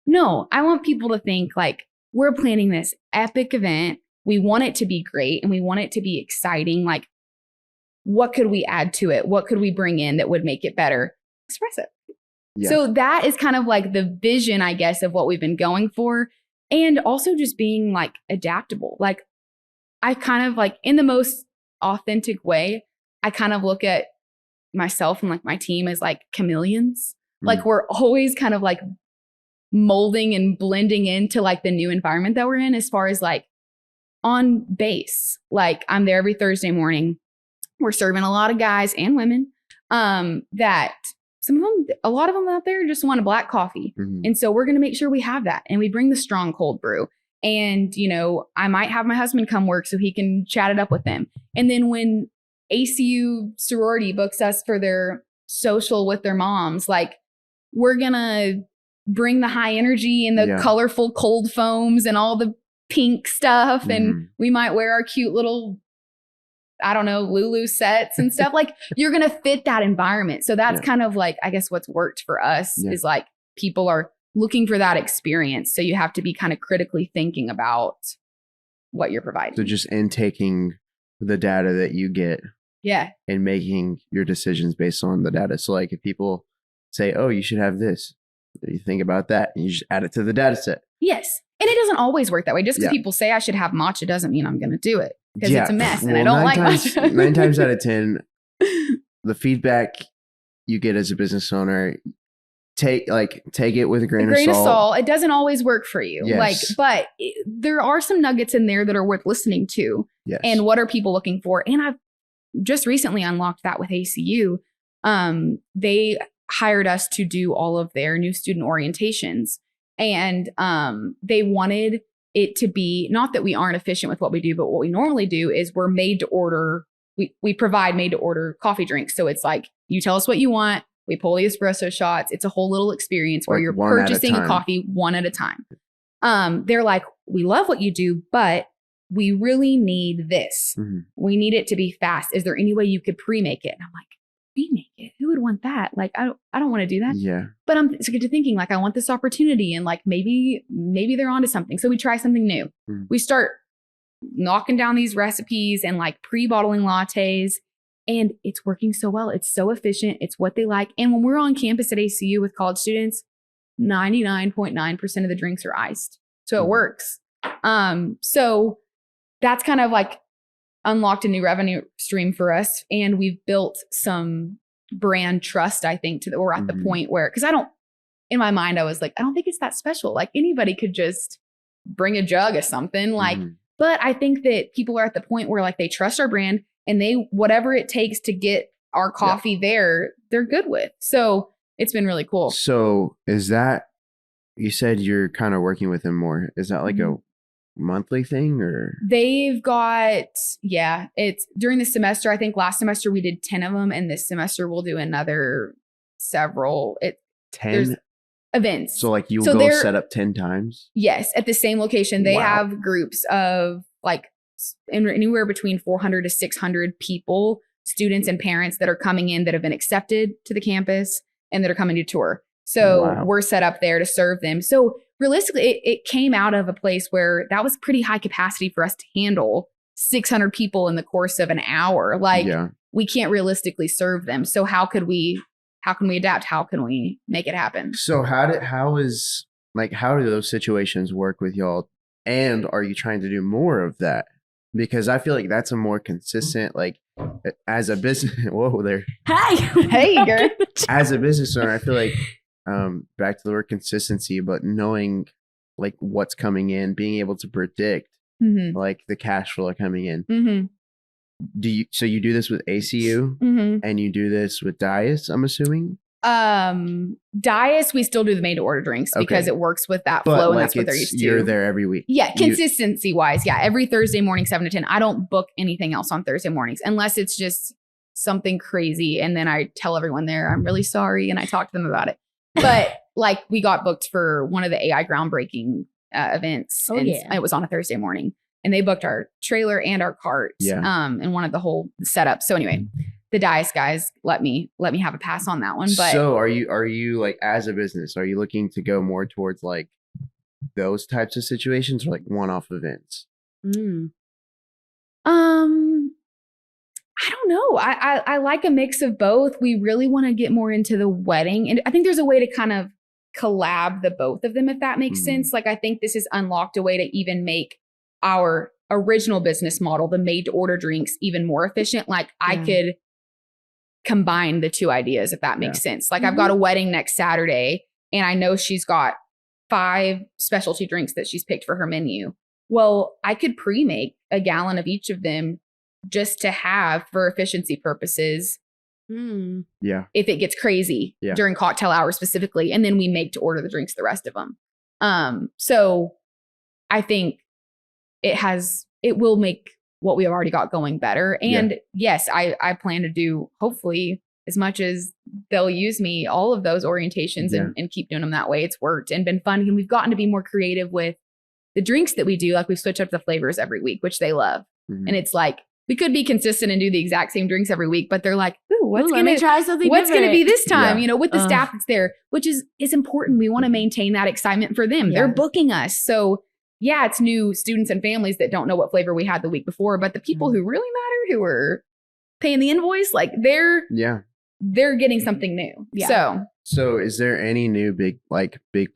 No, I want people to think like, we're planning this epic event. We want it to be great and we want it to be exciting. Like, what could we add to it? What could we bring in that would make it better? Espresso. Yeah. So that is kind of like the vision, I guess, of what we've been going for. And also just being like adaptable. Like I kind of like in the most authentic way, I kind of look at myself and like my team as like chameleons. Like we're always kind of like molding and blending into like the new environment that we're in as far as like on base. Like I'm there every Thursday morning. We're serving a lot of guys and women that a lot of them out there just want a black coffee. And so we're going to make sure we have that. And we bring the strong cold brew. And, you know, I might have my husband come work so he can chat it up with them. And then when ACU sorority books us for their social with their moms, like we're going to bring the high energy and the colorful cold foams and all the pink stuff. And we might wear our cute little, I don't know, Lulu sets and stuff. Like you're going to fit that environment. So that's kind of like, I guess what's worked for us is like people are looking for that experience. So you have to be kind of critically thinking about what you're providing. So just intaking the data that you get. Yeah. And making your decisions based on the data. So like if people say, oh, you should have this, you think about that and you just add it to the data set. Yes. And it doesn't always work that way. Just because people say I should have matcha doesn't mean I'm going to do it. Because it's a mess and I don't like matcha. 9 times out of 10, the feedback you get as a business owner, take it with a grain of salt. It doesn't always work for you. Yes. But there are some nuggets in there that are worth listening to. Yes. And what are people looking for? And I've just recently unlocked that with ACU. They hired us to do all of their new student orientations. And they wanted it to be, not that we aren't efficient with what we do, but what we normally do is we're made to order. We provide made to order coffee drinks. So it's like, you tell us what you want. We pull the espresso shots. It's a whole little experience where you're purchasing a coffee one at a time. They're like, we love what you do, but we really need this. We need it to be fast. Is there any way you could pre-make it? And I'm like, pre-make it? who would want that? Like, I don't want to do that. Yeah. But I'm thinking like, I want this opportunity and like, maybe they're onto something. So we try something new. We start knocking down these recipes and like pre-bottling lattes, and it's working so well. It's so efficient. It's what they like. And when we're on campus at ACU with college students, 99.9% of the drinks are iced. So it works. So that's kind of like unlocked a new revenue stream for us. And we've built some brand trust, I think, we're at the point where, because in my mind, I was like, I don't think it's that special. Like anybody could just bring a jug of something like, but I think that people are at the point where like they trust our brand and whatever it takes to get our coffee there, they're good with. So it's been really cool. So is that, you said you're kind of working with them more. Is that like a monthly thing or? They've got, it's during the semester. I think last semester we did 10 of them, and this semester we'll do another several. 10 events. So like you'll go set up 10 times? Yes, at the same location. They have groups of like anywhere between 400 to 600 people, students and parents that are coming in that have been accepted to the campus and that are coming to tour. So we're set up there to serve them. So realistically, it came out of a place where that was pretty high capacity for us to handle 600 people in the course of an hour. Like we can't realistically serve them. So how can we adapt? How can we make it happen? So how do those situations work with y'all? And are you trying to do more of that? Because I feel like that's a more consistent, like as a business, whoa there. Hey, girl. As a business owner, I feel like back to the word consistency, but knowing like what's coming in, being able to predict like the cash flow coming in. So you do this with ACU and you do this with Dias, I'm assuming? Dias, we still do the made to order drinks because it works with that flow, and that's what they're used to. You're there every week. Yeah, consistency wise. Yeah, every Thursday morning, 7 to 10. I don't book anything else on Thursday mornings unless it's just something crazy. And then I tell everyone there, I'm really sorry. And I talk to them about it. But like we got booked for one of the AI groundbreaking events. It was on a Thursday morning. And they booked our trailer and our cart and wanted the whole setup. So anyway, the Dias guys let me have a pass on that one. But so are you like, as a business, are you looking to go more towards like those types of situations or like one-off events? I don't know. I like a mix of both. We really want to get more into the wedding. And I think there's a way to kind of collab the both of them, if that makes sense. Like I think this has unlocked a way to even make our original business model, the made to order drinks, even more efficient. Like I could combine the two ideas, if that makes sense. Like I've got a wedding next Saturday and I know she's got 5 specialty drinks that she's picked for her menu. Well, I could pre-make a gallon of each of them just to have for efficiency purposes. Yeah. If it gets crazy during cocktail hour specifically, and then we make to order the drinks, the rest of them. So I think it will make what we have already got going better. And yes, I plan to do hopefully as much as they'll use me, all of those orientations and keep doing them that way. It's worked and been fun. And we've gotten to be more creative with the drinks that we do. Like we switch up the flavors every week, which they love. And it's like, we could be consistent and do the exact same drinks every week, but they're like, ooh, what's going to be this time, with the staff that's there, which is important. We want to maintain that excitement for them. They're booking us. So yeah, it's new students and families that don't know what flavor we had the week before, but the people who really matter, who are paying the invoice, like they're getting something new. Yeah. So is there any new big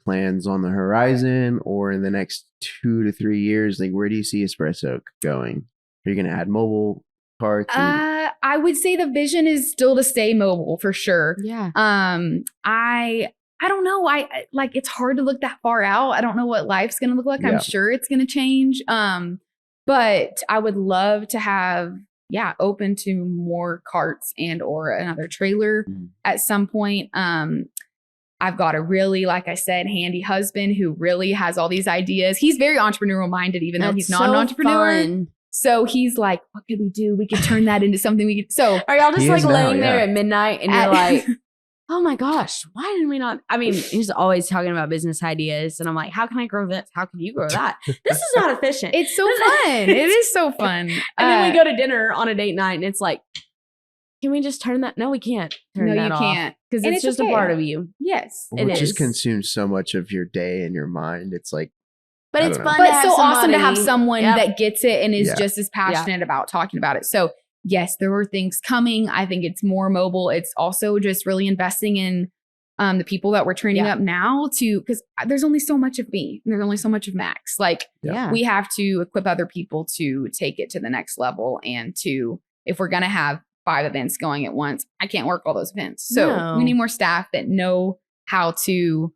plans on the horizon or in the next 2 to 3 years? Like where do you see Espressoak going? Are you going to add mobile carts? I would say the vision is still to stay mobile for sure. Yeah. I don't know. It's hard to look that far out. I don't know what life's going to look like. I'm sure it's going to change. But I would love to have, open to more carts and or another trailer at some point. I've got a really, like I said, handy husband who really has all these ideas. He's very entrepreneurial minded, even though he's not an entrepreneur. Fun. So he's like, what could we do? We could turn that into something we could. So are y'all just like laying there at midnight and you're like, oh my gosh, why didn't we not? I mean, he's always talking about business ideas. And I'm like, how can I grow this? How can you grow that? This is not efficient. It's so fun. It is so fun. And then we go to dinner on a date night and it's like can we just turn that? No, we can't turn that off. No, you can't. Because it's just a part of you. Yes. Well, it just consumes so much of your day and your mind. It's like, but it's fun. But so awesome to have someone that gets it and is just as passionate about talking about it. So yes, there were things coming. I think it's more mobile. It's also just really investing in the people that we're training up now because there's only so much of me and there's only so much of Max. Like we have to equip other people to take it to the next level and if we're going to have 5 events going at once, I can't work all those events. So we need more staff that know how to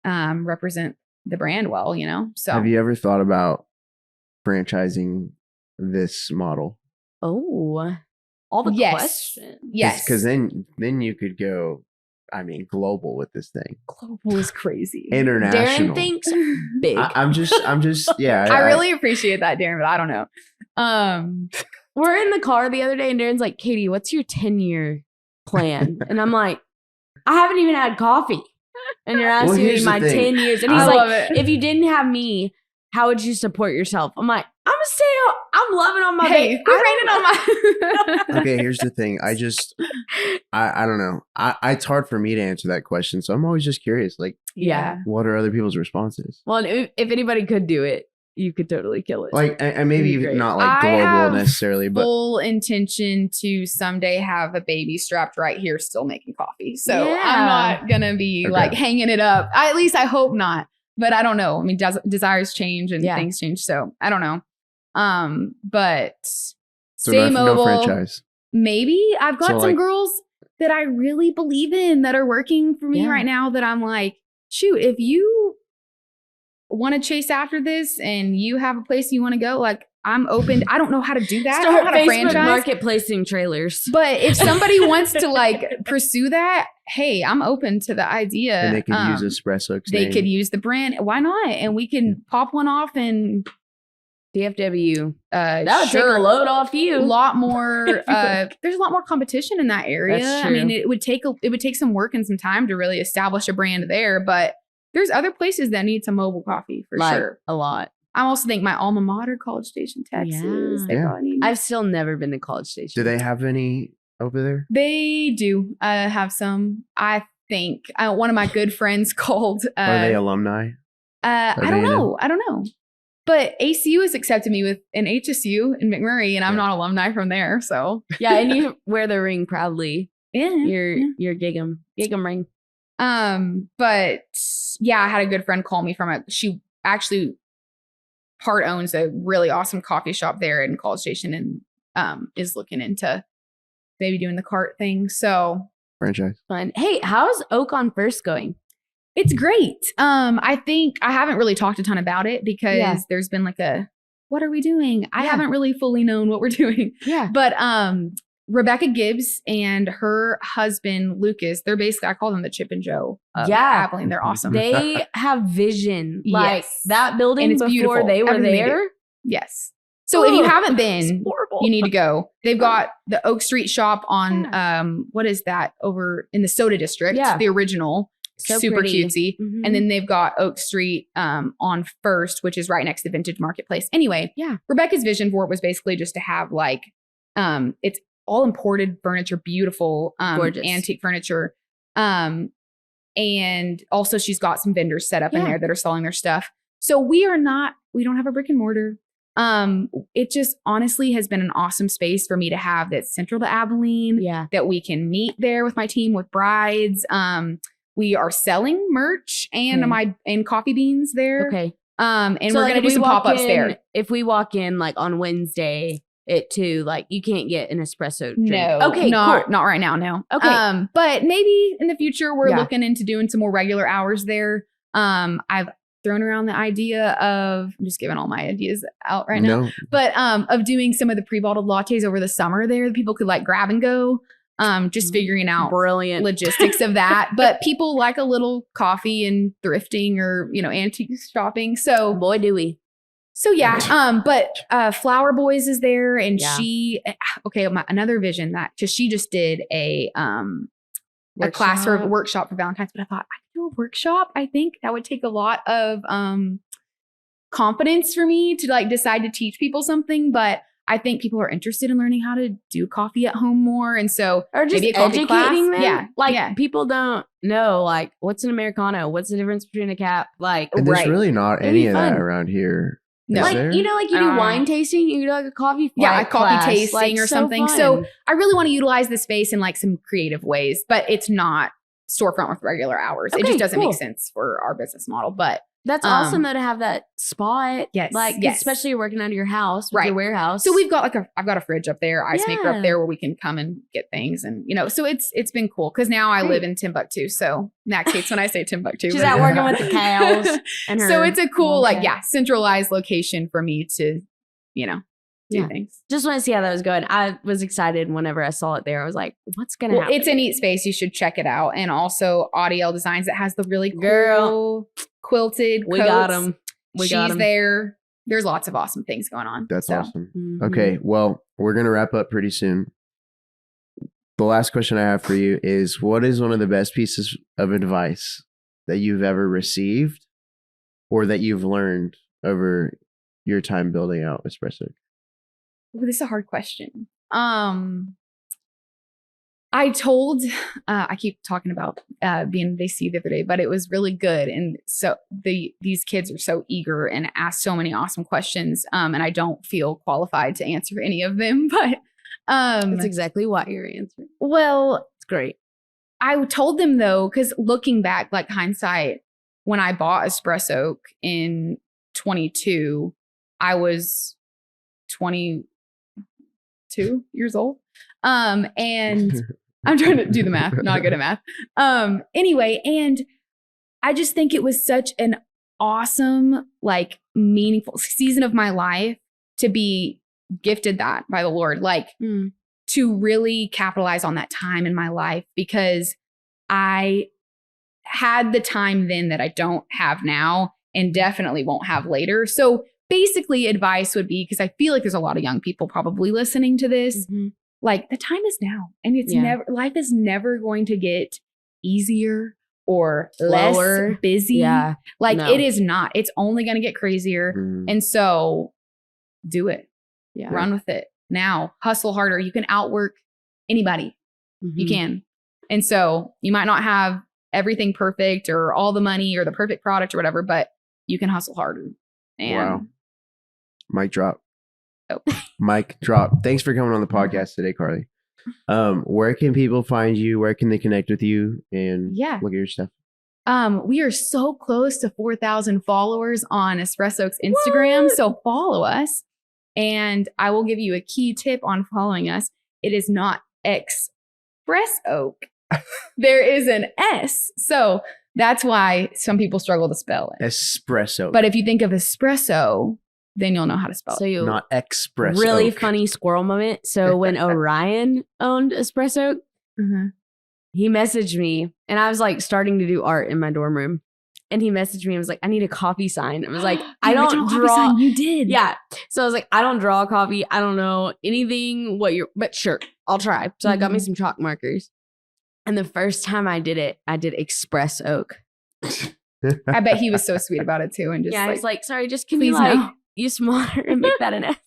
represent the brand well, So have you ever thought about franchising this model? Oh, all the questions. Yes. Because then you could go, global with this thing. Global is crazy. International. Darren thinks big. I'm just, yeah. I really appreciate that, Darren, but I don't know. We're in the car the other day and Darren's like, Katie, what's your 10-year plan? And I'm like, I haven't even had coffee. And you're asking me my 10 years. And he's like, if you didn't have me, how would you support yourself? I'm like, I'm loving on my baby. Quit raining on my. Okay, here's the thing. I don't know. It's hard for me to answer that question. So I'm always just curious. Like, what are other people's responses? Well, if anybody could do it, you could totally kill it. Like, and maybe not like global necessarily, but full intention to someday have a baby strapped right here, still making coffee. So I'm not gonna be like hanging it up. At least I hope not. But I don't know. Desires change and things change. So I don't know. But stay mobile. No franchise. Maybe I've got some girls that I really believe in that are working for me right now that I'm like, shoot, if you want to chase after this and you have a place you want to go, like I'm open. I don't know how to do that. Start I don't know how to Facebook marketplacing trailers. But if somebody wants to like pursue that, hey, I'm open to the idea. And they could use Espressoak's name. They could use the brand. Why not? And we can pop one off and DFW. That would take a load off you. A lot more. There's a lot more competition in that area. That's true. I mean, it would take some work and some time to really establish a brand there. But there's other places that need some mobile coffee for sure. A lot. I also think my alma mater, College Station, Texas. They probably need. I've still never been to College Station. Do they have any over there? They do have some. I think one of my good friends called. Are they alumni? I don't know. But ACU has accepted me with an HSU in McMurray, and I'm not alumni from there. So and you wear the ring proudly. Your Gig'em ring. But I had a good friend call me from it. She actually part owns a really awesome coffee shop there in College Station and is looking into maybe doing the cart thing. So franchise. Fun. Hey, how's Oak on First going? It's great. I think I haven't really talked a ton about it because there's been like what are we doing? I haven't really fully known what we're doing. Yeah. But Rebecca Gibbs and her husband, Lucas, they're basically, I call them the Chip and Joe of Abilene. They're awesome. They have vision. Like that building before beautiful. They were there. Yes. So if you haven't been, you need to go. They've got the Oak Street shop on, what is that? Over in the Soda District, the original. So super pretty. cutesy. Mm-hmm. And then they've got Oak Street on First, which is right next to Vintage Marketplace. Anyway, Rebecca's vision for it was basically just to have like, it's all imported furniture, beautiful, gorgeous antique furniture. And also she's got some vendors set up in there that are selling their stuff. So we don't have a brick and mortar. It just honestly has been an awesome space for me to have that's central to Abilene, that we can meet there with my team, with brides. We are selling merch and coffee beans there. Okay. And so we're going to do some pop-ups there. If we walk in like on Wednesday at 2, like you can't get an espresso drink. No. Okay. Not right now. No. Okay. But maybe in the future we're looking into doing some more regular hours there. I've thrown around the idea of, I'm just giving all my ideas out right now, but of doing some of the pre-bottled lattes over the summer there that people could like grab and go. Just figuring out brilliant logistics of that. But people like a little coffee and thrifting or, antique shopping. So boy, do we. So but Flower Boys is there and another vision cause she just did a class for a workshop for Valentine's, but I thought I could do a workshop. I think that would take a lot of confidence for me to like decide to teach people something, but I think people are interested in learning how to do coffee at home more. And so or just maybe a coffee educating class. them. Like people don't know like what's an Americano, what's the difference between a cap, like and there's really not any of that around here. No. Like there? you know, like you do wine tasting, you do like a coffee a coffee class, tasting like, or so something. fun. So I really want to utilize the space in like some creative ways, but it's not storefront with regular hours. It just doesn't make sense for our business model. But that's awesome though to have that spot. Yes. Like especially you're working out of your house with your warehouse. So we've got I've got a fridge up there, ice maker up there where we can come and get things. And you know, so it's been cool because now I live in Timbuktu. So Max hates when I say Timbuktu. She's out working with the cows. And her so it's a cool, centralized location for me to, you know, do things. Just want to see how that was going. I was excited whenever I saw it there. I was like, what's going to happen? It's a neat space. You should check it out. And also Audiel Designs that has the really cool quilted coats. We got them. She's there. There's lots of awesome things going on. That's awesome. Mm-hmm. Okay. Well, we're going to wrap up pretty soon. The last question I have for you is, what is one of the best pieces of advice that you've ever received or that you've learned over your time building out Espressoak? Ooh, this is a hard question. I told, I keep talking about being in DC the other day, but it was really good. And so these kids are so eager and ask so many awesome questions. And I don't feel qualified to answer any of them, but that's exactly why you're answering. Well, it's great. I told them though, because looking back, like hindsight, when I bought Espressoak in 22, I was 22 years old. And I'm trying to do the math, not good at math. Anyway, and I just think it was such an awesome, like meaningful season of my life to be gifted that by the Lord, like to really capitalize on that time in my life, because I had the time then that I don't have now and definitely won't have later. So basically advice would be, because I feel like there's a lot of young people probably listening to this, like the time is now, and it's life is never going to get easier or less busy. It is not. It's only going to get crazier. And so do it. Run with it now. Hustle harder. You can outwork anybody. You can. And so you might not have everything perfect or all the money or the perfect product or whatever, but you can hustle harder. And Mic drop. Mic drop. Thanks for coming on the podcast today, Carlie. Where can people find you? Where can they connect with you and look at your stuff? We are so close to 4,000 followers on Espressoak's Instagram. So follow us. And I will give you a key tip on following us. It is not Espressoak. There is an S. So that's why some people struggle to spell it. Espresso. But if you think of espresso, then you'll know how to spell it. Not Espresso. Really funny squirrel moment. So when Orion owned Espressoak, he messaged me and I was like starting to do art in my dorm room. And he messaged me and was like, I need a coffee sign. I was like, I don't draw. You did. Yeah. So I was like, I don't draw a coffee. I don't know anything but sure, I'll try. So I got me some chalk markers. And the first time I did it, I did Espressoak. I bet he was so sweet about it too. And just I was like, sorry, just can you like use smaller and make that an S?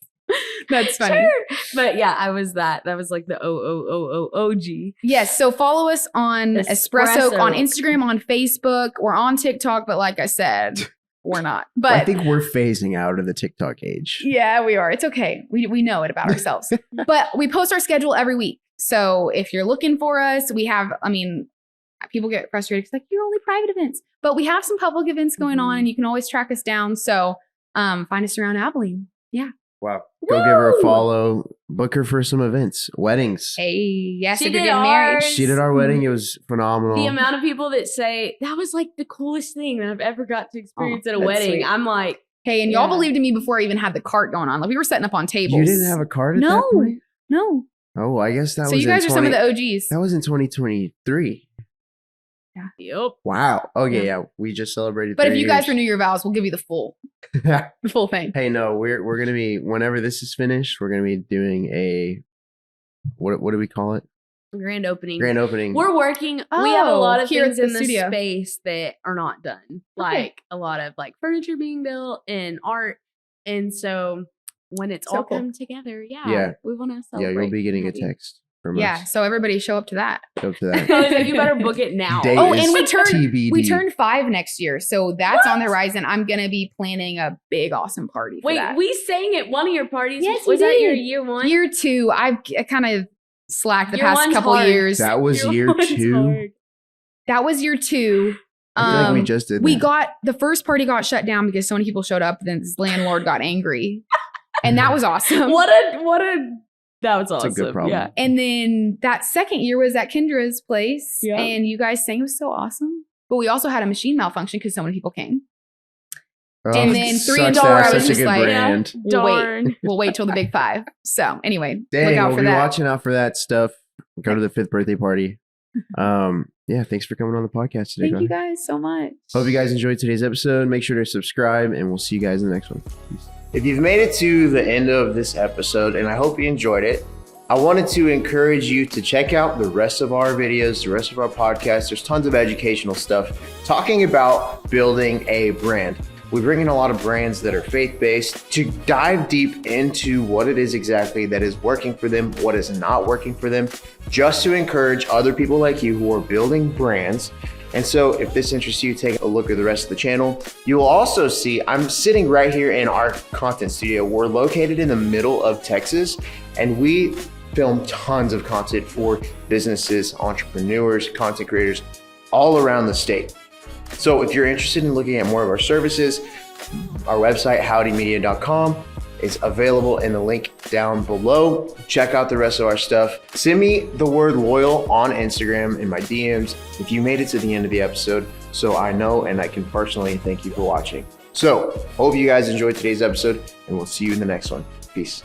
That's funny. Sure. But yeah, I was that. That was like the OG. Yes. So follow us on Espressoak on Instagram, on Facebook. We're on TikTok, but like I said, we're not. But I think we're phasing out of the TikTok age. Yeah, we are. It's okay. We know it about ourselves. But we post our schedule every week. So if you're looking for us, we have, people get frustrated because like, you're only private events. But we have some public events going on and you can always track us down. So find us around Abilene. Yeah. Wow. Go give her a follow. Book her for some events. Weddings. Hey, yes, if you're getting married. She did our wedding. It was phenomenal. The amount of people that say, that was like the coolest thing that I've ever got to experience at a wedding. Sweet. I'm like, hey, and y'all believed in me before I even had the cart going on. Like we were setting up on tables. You didn't have a cart at that point? No. Oh, I guess that was so you guys are some of the OGs. That was in 2023. Yeah. Yep. Wow. Okay. Yeah. We just celebrated. But if you guys renew your vows, we'll give you the full thing. Hey, no, we're gonna be, whenever this is finished, we're gonna be doing a what do we call it? Grand opening. We're working. We have a lot of here things at in the studio. space that are not done. Like a lot of like furniture being built and art. And so when it's all come together, we want to celebrate. Yeah, you'll be getting a text from us. Yeah, so everybody show up to that. Show up to that. You better book it now. And we turned 5 next year, so that's on the horizon. I'm gonna be planning a big, awesome party. For that. We sang at one of your parties. Yes, was that your year 1? Year 2. I kind of slacked the past couple years. That was year 2. That was year 2. I feel like we just did. The first party got shut down because so many people showed up. Then this landlord got angry, and that was awesome. That was awesome. That's a good problem. Yeah. And then that second year was at Kendra's place, and you guys sang. It was so awesome. But we also had a machine malfunction because so many people came. And then 3 and 4, I was just like, we'll wait till the big 5. So anyway, look out for that. We'll be watching out for that stuff. Go to the 5th birthday party. Thanks for coming on the podcast today. Thank you guys so much. Hope you guys enjoyed today's episode. Make sure to subscribe, and we'll see you guys in the next one. Peace. If you've made it to the end of this episode, and I hope you enjoyed it, I wanted to encourage you to check out the rest of our videos, the rest of our podcasts. There's tons of educational stuff talking about building a brand. We bring in a lot of brands that are faith-based to dive deep into what it is exactly that is working for them, what is not working for them, just to encourage other people like you who are building brands. And so if this interests you, take a look at the rest of the channel. You will also see I'm sitting right here in our content studio. We're located in the middle of Texas, and we film tons of content for businesses, entrepreneurs, content creators all around the state. So if you're interested in looking at more of our services, our website, howdymedia.com, is available in the link down below. Check out the rest of our stuff. Send me the word loyal on Instagram in my DMs if you made it to the end of the episode, so I know and I can personally thank you for watching. So hope you guys enjoyed today's episode, and we'll see you in the next one. Peace.